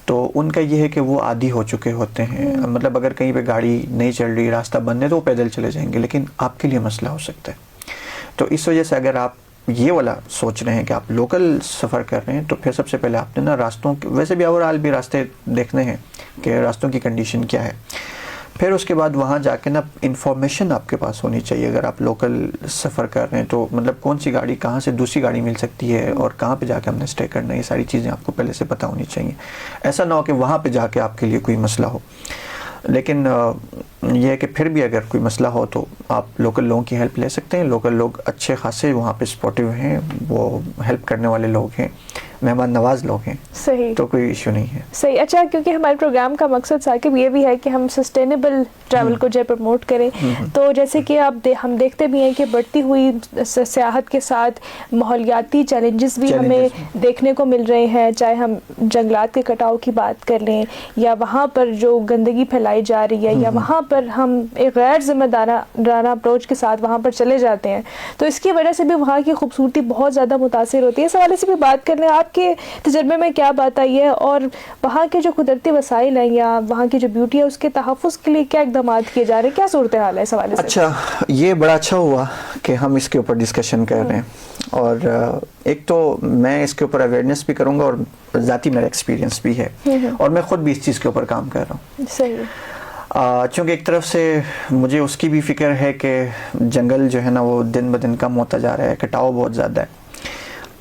تو ان کا یہ ہے کہ وہ عادی ہو چکے ہوتے ہیں. مطلب اگر کہیں پہ گاڑی نہیں چل رہی، راستہ بند ہے، تو وہ پیدل چلے جائیں گے، لیکن آپ کے لیے مسئلہ ہو سکتا ہے. تو اس وجہ سے اگر آپ یہ والا سوچ رہے ہیں کہ آپ لوکل سفر کر رہے ہیں تو پھر سب سے پہلے آپ نے نا راستوں ویسے بھی اوور آل بھی راستے دیکھنے ہیں کہ راستوں کی کنڈیشن کیا ہے. پھر اس کے بعد وہاں جا کے نا انفارمیشن آپ کے پاس ہونی چاہیے. اگر آپ لوکل سفر کر رہے ہیں تو مطلب کون سی گاڑی کہاں سے دوسری گاڑی مل سکتی ہے اور کہاں پہ جا کے ہم نے اسٹے کرنا ہے, یہ ساری چیزیں آپ کو پہلے سے پتہ ہونی چاہیے. ایسا نہ ہو کہ وہاں پہ جا کے آپ کے لیے کوئی مسئلہ ہو. لیکن یہ ہے کہ پھر بھی اگر کوئی مسئلہ ہو تو آپ لوکل لوگوں کی ہیلپ لے سکتے ہیں. لوکل لوگ اچھے خاصے وہاں پہ سپورٹیو ہیں, وہ ہیلپ کرنے والے لوگ ہیں, مہمان نواز لوگ ہیں. صحیح, تو کوئی ایشو نہیں ہے. صحیح. اچھا, کیونکہ ہمارے پروگرام کا مقصد ثاقب یہ بھی ہے کہ ہم سسٹینیبل ٹریول کو جو پروموٹ کریں. تو جیسے کہ ہم دیکھتے بھی ہیں کہ بڑھتی ہوئی سیاحت کے ساتھ ماحولیاتی چیلنجز بھی ہمیں دیکھنے کو مل رہے ہیں, چاہے ہم جنگلات کے کٹاؤ کی بات کر لیں یا وہاں پر جو گندگی پھیلائی جا رہی ہے یا وہاں پر ہم ایک غیر ذمہ دارانہ اپروچ کے ساتھ وہاں پر چلے جاتے ہیں, تو اس کی وجہ سے بھی وہاں کی خوبصورتی بہت زیادہ متاثر ہوتی ہے. اس حوالے سے بھی بات کر لیں, آپ کے تجربے میں کیا بات آئی ہے اور وہاں کے جو قدرتی وسائل ہیں یا وہاں کی جو بیوٹی ہے اس کے تحفظ کے لیے کیا اقدامات کیے جا رہے ہیں, کیا صورتحال ہے اس حوالے سے؟ اچھا, یہ بڑا اچھا ہوا کہ ہم اس کے اوپر ڈسکشن کر رہے ہیں. اور ایک تو میں اس کے اوپر اویئرنیس بھی کروں گا اور ذاتی میرا ایکسپیرینس بھی ہے اور میں خود بھی اس چیز کے اوپر کام کر رہا ہوں. صحیح. چونکہ ایک طرف سے مجھے اس کی بھی فکر ہے کہ جنگل جو ہے نا وہ دن بدن کم ہوتا جا رہا ہے, کٹاؤ بہت زیادہ ہے.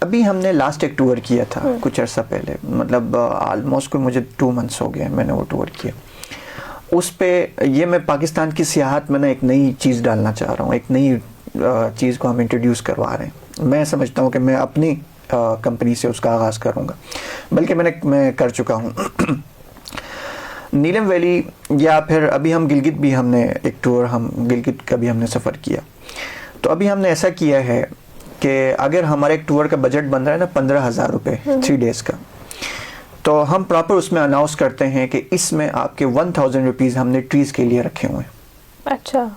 ابھی ہم نے لاسٹ ایک ٹور کیا تھا کچھ عرصہ پہلے, مطلب آلموسٹ کوئی مجھے 2 months ہو گئے میں نے وہ ٹور کیا. اس پہ یہ میں پاکستان کی سیاحت میں نا ایک نئی چیز ڈالنا چاہ رہا ہوں, ایک نئی چیز کو ہم انٹروڈیوس کروا رہے ہیں. میں سمجھتا ہوں کہ میں اپنی کمپنی سے اس کا آغاز کروں گا, بلکہ میں کر چکا ہوں. نیلم ویلی یا پھر ابھی ہم گلگت بھی ہم نے ایک ٹور, ہم گلگت کا بھی ہم نے سفر کیا. تو ابھی ہم نے ایسا کیا ہے کہ اگر ہمارے ایک ٹور کا بجٹ بن رہا ہے نا 15,000 روپے 3 days کا, تو ہم پراپر اس میں اناؤنس کرتے ہیں کہ اس میں آپ کے 1,000 روپیز ہم نے ٹریز کے لیے رکھے ہوئے ہیں. اچھا,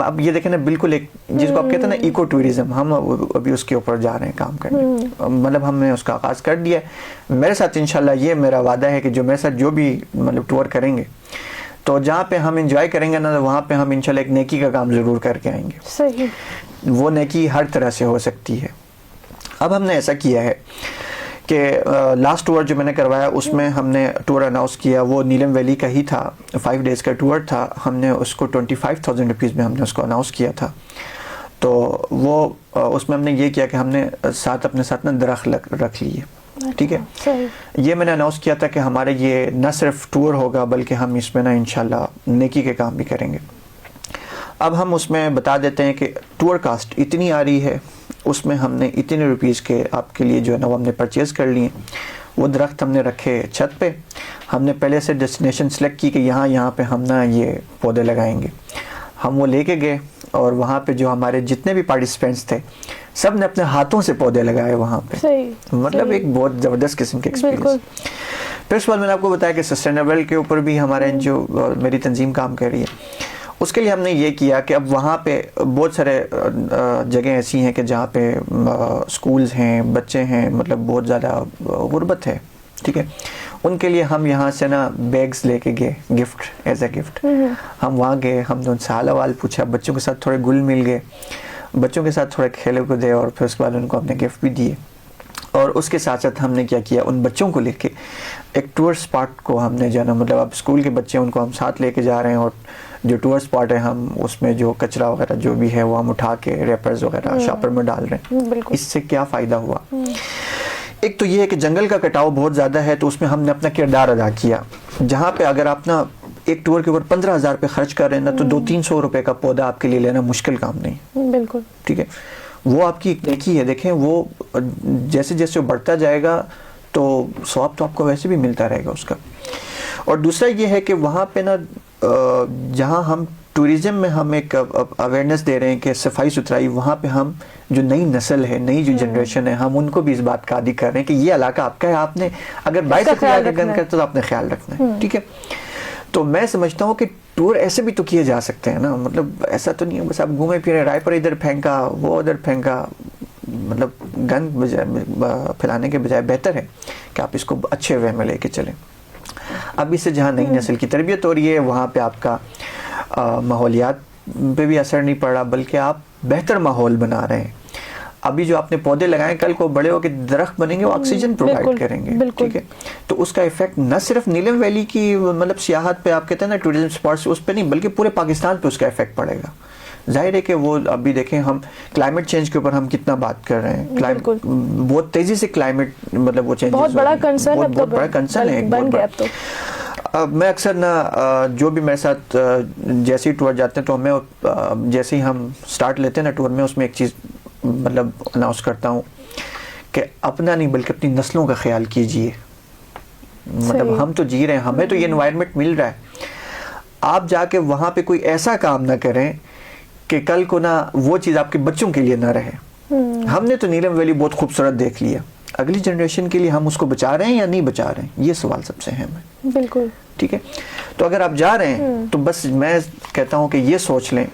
اب یہ دیکھیں نا بالکل ایک جس کو آپ کہتے ہیں نا ایکو ٹوریزم, ہم ابھی اس کے اوپر جا رہے ہیں کام کرنے. مطلب ہم نے اس کا آغاز کر دیا ہے. میرے ساتھ انشاءاللہ یہ میرا وعدہ ہے کہ جو میرے ساتھ جو بھی مطلب ٹور کریں گے تو جہاں پہ ہم انجوائے کریں گے نا وہاں پہ ہم انشاءاللہ ایک نیکی کا کام ضرور کر کے آئیں گے. صحیح. وہ نیکی ہر طرح سے ہو سکتی ہے. اب ہم نے ایسا کیا ہے کہ لاسٹ ٹور جو میں نے کروایا اس میں ہم نے ٹور اناؤنس کیا, وہ نیلم ویلی کا ہی تھا, 5 days کا ٹور تھا. ہم نے اس کو 25,000 روپیز میں ہم نے اس کو اناؤنس کیا تھا. تو وہ اس میں ہم نے یہ کیا کہ ہم نے اپنے ساتھ نا درخت رکھ لیے. ٹھیک ہے, یہ میں نے اناؤنس کیا تھا کہ ہمارے یہ نہ صرف ٹور ہوگا بلکہ ہم اس میں نا انشاءاللہ نیکی کے کام بھی کریں گے. اب ہم اس میں بتا دیتے ہیں کہ ٹور کاسٹ اتنی آ رہی ہے, اس میں ہم نے اتنے روپیز کے آپ کے لیے جو ہے نا وہ ہم نے پرچیز کر لیے. وہ درخت ہم نے رکھے چھت پہ, ہم نے پہلے سے ڈیسٹینیشن سلیکٹ کی کہ یہاں پہ ہم نا یہ پودے لگائیں گے. ہم وہ لے کے گئے اور وہاں پہ جو ہمارے جتنے بھی پارٹیسپینٹس تھے سب نے اپنے ہاتھوں سے پودے لگائے وہاں پہ. مطلب ایک بہت زبردست قسم کے ایکسپیرینس. پھر اس بعد میں نے آپ کو بتایا کہ سسٹینیبل کے اوپر بھی ہمارے جو میری تنظیم کام کر رہی ہے, اس کے لیے ہم نے یہ کیا کہ اب وہاں پہ بہت سارے جگہیں ایسی ہیں کہ جہاں پہ سکولز ہیں, بچے ہیں, مطلب بہت زیادہ غربت ہے. ٹھیک ہے, ان کے لیے ہم یہاں سے نا بیگز لے کے گئے گفٹ, ایز اے گفٹ. ہم وہاں گئے, ہم نے ان سے حال احوال پوچھا, بچوں کے ساتھ تھوڑے گل مل گئے, بچوں کے ساتھ تھوڑے کھیلے کو دے اور پھر اس کے بعد ان کو ہم نے گفٹ بھی دیے. اور اس کے ساتھ ساتھ ہم نے کیا کیا, ان بچوں کو لے کے ایک ٹور سپاٹ کو ہم نے جو ہے نا مطلب اب اسکول کے بچے ان کو ہم ساتھ لے کے جا رہے ہیں, اور جو ٹور سپاٹ ہے ہم اس میں جو کچرا وغیرہ جو بھی ہے وہ ہم اٹھا کے ریپرز وغیرہ شاپر میں ڈال رہے ہیں. اس سے کیا فائدہ ہوا؟ ایک تو یہ ہے کہ جنگل کا کٹاؤ بہت زیادہ ہے, تو اس میں ہم نے اپنا کردار ادا کیا. جہاں پہ اگر آپ نا ایک ٹور کے اوپر 15,000 روپے خرچ کر رہے ہیں نا, تو 200-300 روپے کا پودا آپ کے لیے لینا مشکل کام نہیں. بالکل ٹھیک ہے, وہ آپ کی ایک نیکی ہے. دیکھیں وہ جیسے جیسے وہ بڑھتا جائے گا تو ثواب تو آپ کو ویسے بھی ملتا رہے گا اس کا. اور دوسرا یہ ہے کہ وہاں پہ نا جہاں ہم ٹوریزم میں ہم ایک اویئرنیس دے رہے ہیں کہ صفائی ستھرائی, وہاں پہ ہم جو نئی نسل ہے, نئی جو جنریشن ہے, ہم ان کو بھی اس بات کا عادی کر رہے ہیں کہ یہ علاقہ آپ کا ہے, آپ نے اگر باعث گند کرتے تو آپ نے خیال رکھنا ہے. ٹھیک ہے, تو میں سمجھتا ہوں کہ ٹور ایسے بھی تو کیے جا سکتے ہیں نا, مطلب ایسا تو نہیں ہے بس آپ گھومے پھرے, رائے پر ادھر پھینکا وہ ادھر پھینکا. مطلب گند پھیلانے کے بجائے بہتر ہے کہ آپ اس کو اچھے وے میں لے کے چلیں. اب اس سے جہاں نئی نسل کی تربیت ہو رہی ہے وہاں پہ آپ کا ماحولیات پہ بھی اثر نہیں پڑ رہا, بلکہ آپ بہتر ماحول بنا رہے ہیں. ابھی جو آپ نے پودے لگائے کل کو بڑے ہو کے درخت بنیں گے, وہ آکسیجن پرووائڈ کریں گے, ٹھیک ہے. تو اس کا افیکٹ نہ صرف نیلم ویلی کی مطلب سیاحت پہ, آپ کہتے ہیں نا ٹوریزم اسپاٹس, اس پہ نہیں بلکہ پورے پاکستان پہ اس کا افیکٹ پڑے گا. ظاہر ہے کہ وہ ابھی دیکھیں ہم کلائمیٹ چینج کے اوپر ہم کتنا بات کر رہے ہیں, بہت تیزی سے کلائمیٹ مطلب وہ چینج بہت بڑا کنسرن ہے, بہت بڑا کنسرن ہے, بن گیا اب تو. میں اکثر نا جو بھی میرے ساتھ جیسے ہی ٹور جاتے ہیں تو میں جیسے ہی ہم سٹارٹ لیتے ہیں نا ٹور میں, اس میں ایک چیز مطلب اناؤنس کرتا ہوں کہ اپنا نہیں بلکہ اپنی نسلوں کا خیال کیجئے. مطلب ہم تو جی رہے ہیں, ہمیں تو یہ انوائرمنٹ مل رہا ہے, آپ جا کے وہاں پہ کوئی ایسا کام نہ کریں کہ کل کو نا وہ چیز آپ کے بچوں کے لیے نہ رہے. ہم نے تو نیلم ویلی بہت خوبصورت دیکھ لیا, اگلی جنریشن کے لیے ہم اس کو بچا رہے ہیں یا نہیں بچا رہے ہیں, یہ سوال سب سے اہم ہے. بالکل ٹھیک ہے. تو اگر آپ جا رہے ہیں تو بس میں کہتا ہوں کہ یہ سوچ لیں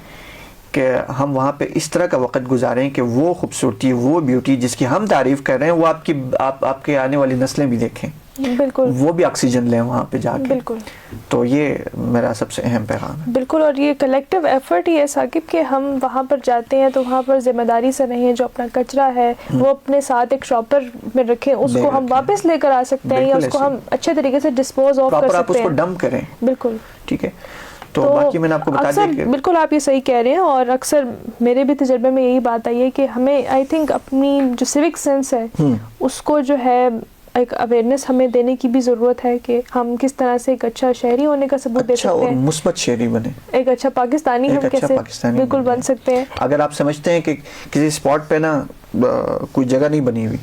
کہ ہم وہاں پہ اس طرح کا وقت گزاریں کہ وہ خوبصورتی, وہ بیوٹی جس کی ہم تعریف کر رہے ہیں, وہ آپ کے آنے والی نسلیں بھی دیکھیں, بالکل وہ بھی آکسیجن لیں وہاں پہ جا کے. بالکل. تو یہ میرا سب سے اہم پیغام ہے. بالکل. اور یہ کلیکٹیو ایفرٹ ہی ہے ثاقب کہ ہم وہاں پر جاتے ہیں تو وہاں پر ذمہ داری سے رہیں, جو اپنا کچرا ہے وہ اپنے ساتھ ایک شاپر میں رکھیں, اس کو ہم واپس لے کر آ سکتے ہیں یا اس کو ہم اچھے طریقے سے ڈسپوز آف کر سکتے ہیں, آپ اس کو ڈمپ کریں. بالکل ٹھیک ہے. تو باقی میں نے آپ کو بتا دیا کہ بالکل آپ یہ صحیح کہہ رہے ہیں. اور اکثر میرے بھی تجربے میں یہی بات آئی ہے کہ ہمیں آئی تھنک اپنی جو سیوک سینس ہے اس کو جو ہے ایک اویئرنیس ہمیں دینے کی بھی ضرورت ہے کہ ہم کس طرح سے ایک اچھا شہری ہونے کا ثبوت دے سکتے ہیں, مثبت شہری بنے, ایک اچھا پاکستانی ہم کیسے بالکل بن سکتے ہیں. اگر آپ سمجھتے ہیں کہ کسی اسپاٹ پہ نا کوئی جگہ نہیں بنی ہوئی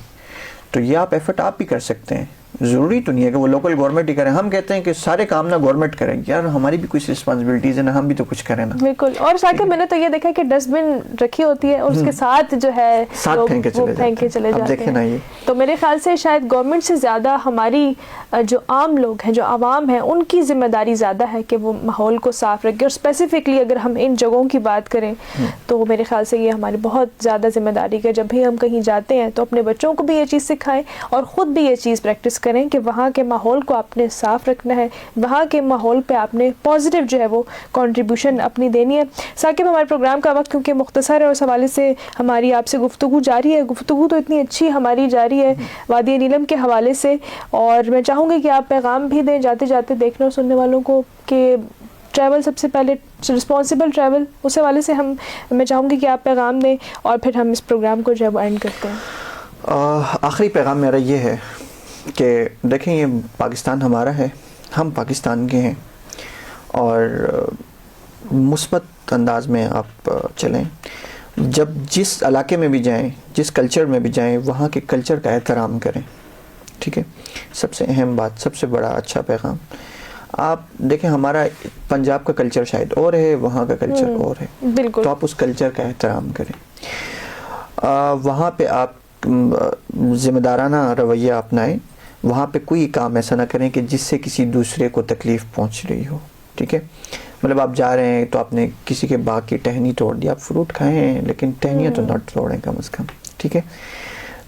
تو یہ آپ ایفرٹ آپ بھی کر سکتے ہیں. ضروری تو نہیں ہے کہ وہ لوکل گورنمنٹ ہی کریں. ہم کہتے ہیں کہ سارے کام نا گورنمنٹ کریں, یار ہماری بھی کچھ رسپانسبلٹیز ہیں نا, ہم بھی تو کچھ کریں نا. بالکل. اور ثاقب میں نے تو یہ دیکھا کہ ڈسٹ بن رکھی ہوتی ہے اور اس کے ساتھ جو ہے ساتھ پھینکے چلے جاتے ہیں. تو میرے خیال سے شاید گورنمنٹ سے زیادہ ہماری جو عام لوگ ہیں, جو عوام ہیں, ان کی ذمہ داری زیادہ ہے کہ وہ ماحول کو صاف رکھے. اور اسپیسیفکلی اگر ہم ان جگہوں کی بات کریں تو میرے خیال سے یہ ہماری بہت زیادہ ذمہ داری ہے. جب بھی ہم کہیں جاتے ہیں تو اپنے بچوں کو بھی یہ چیز سکھائیں اور خود بھی یہ چیز پریکٹس کریں کہ وہاں کے ماحول کو آپ نے صاف رکھنا ہے, وہاں کے ماحول پہ آپ نے پازیٹیو جو ہے وہ کنٹریبیوشن اپنی دینی ہے. ثاقب ہمارے پروگرام کا وقت کیونکہ مختصر ہے, اس حوالے سے ہماری آپ سے گفتگو جاری ہے. گفتگو تو اتنی اچھی ہماری جاری ہے وادی نیلم کے حوالے سے, اور میں چاہوں گی کہ آپ پیغام بھی دیں جاتے جاتے دیکھنے اور سننے والوں کو کہ ٹریول سب سے پہلے رسپانسبل ٹریول, اس حوالے سے میں چاہوں گی کہ آپ پیغام دیں اور پھر ہم اس پروگرام کو جو ہے وہ اینڈ کرتے ہیں. آخری پیغام میرا یہ ہے کہ دیکھیں یہ پاکستان ہمارا ہے, ہم پاکستان کے ہیں, اور مثبت انداز میں آپ چلیں. جب جس علاقے میں بھی جائیں, جس کلچر میں بھی جائیں, وہاں کے کلچر کا احترام کریں. ٹھیک ہے. سب سے اہم بات, سب سے بڑا اچھا پیغام. آپ دیکھیں ہمارا پنجاب کا کلچر شاید اور ہے, وہاں کا کلچر اور ہے, بالکل. تو آپ اس کلچر کا احترام کریں. وہاں پہ آپ ذمہ دارانہ رویہ اپنائیں. وہاں پہ کوئی کام ایسا نہ کریں کہ جس سے کسی دوسرے کو تکلیف پہنچ رہی ہو. ٹھیک ہے. مطلب آپ جا رہے ہیں تو آپ نے کسی کے باغ کی ٹہنی توڑ دی, آپ فروٹ کھائیں لیکن ٹہنیاں تو نہ توڑیں کم از کم. ٹھیک ہے.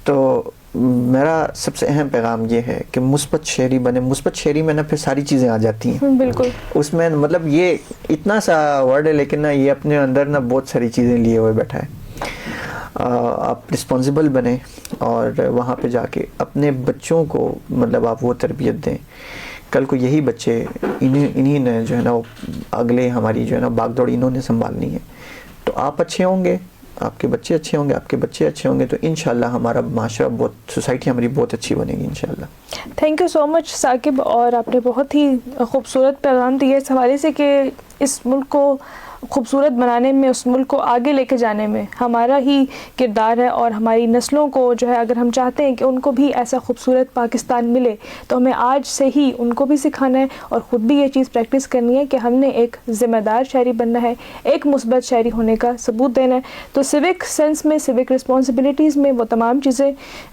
تو میرا سب سے اہم پیغام یہ ہے کہ مثبت شہری بنے. مثبت شہری میں نا پھر ساری چیزیں آ جاتی ہیں. بالکل. اس میں مطلب یہ اتنا سا ورڈ ہے لیکن نا یہ اپنے اندر نا بہت ساری چیزیں لیے ہوئے بیٹھا ہے. آپ رسپانسبل بنیں اور وہاں پہ جا کے اپنے بچوں کو مطلب آپ وہ تربیت دیں. کل کو یہی بچے انہی نے جو ہے نا اگلے ہماری جو ہے نا باغ دوڑ انہوں نے سنبھالنی ہے. تو آپ اچھے ہوں گے, آپ کے بچے اچھے ہوں گے, آپ کے بچے اچھے ہوں گے, تو انشاءاللہ ہمارا معاشرہ بہت, سوسائٹی ہماری بہت اچھی بنے گی انشاءاللہ. تھینک یو سو مچ ثاقب, اور آپ نے بہت ہی خوبصورت پیغام دیا اس حوالے سے کہ اس ملک کو خوبصورت بنانے میں, اس ملک کو آگے لے کے جانے میں ہمارا ہی کردار ہے, اور ہماری نسلوں کو جو ہے اگر ہم چاہتے ہیں کہ ان کو بھی ایسا خوبصورت پاکستان ملے تو ہمیں آج سے ہی ان کو بھی سکھانا ہے اور خود بھی یہ چیز پریکٹس کرنی ہے کہ ہم نے ایک ذمہ دار شہری بننا ہے, ایک مثبت شہری ہونے کا ثبوت دینا ہے. تو سیوک سینس میں, سیوک رسپانسبلٹیز میں وہ تمام چیزیں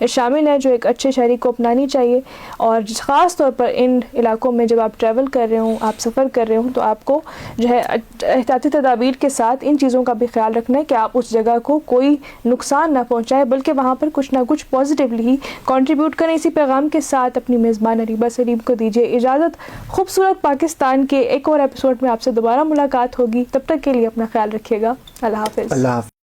شامل ہیں جو ایک اچھے شہری کو اپنانی چاہیے. اور خاص طور پر ان علاقوں میں جب آپ ٹریول کر رہے ہوں, آپ سفر کر رہے ہوں, تو آپ کو جو ہے احتیاطی تدابیر کے ساتھ ان چیزوں کا بھی خیال رکھنا ہے کہ آپ اس جگہ کو کوئی نقصان نہ پہنچائے, بلکہ وہاں پر کچھ نہ کچھ پازیٹیولی ہی کنٹریبیوٹ کریں. اسی پیغام کے ساتھ اپنی میزبان اریبہ سلیم کو دیجیے اجازت. خوبصورت پاکستان کے ایک اور ایپیسوڈ میں آپ سے دوبارہ ملاقات ہوگی. تب تک کے لیے اپنا خیال رکھیے گا. اللہ حافظ. اللہ حافظ.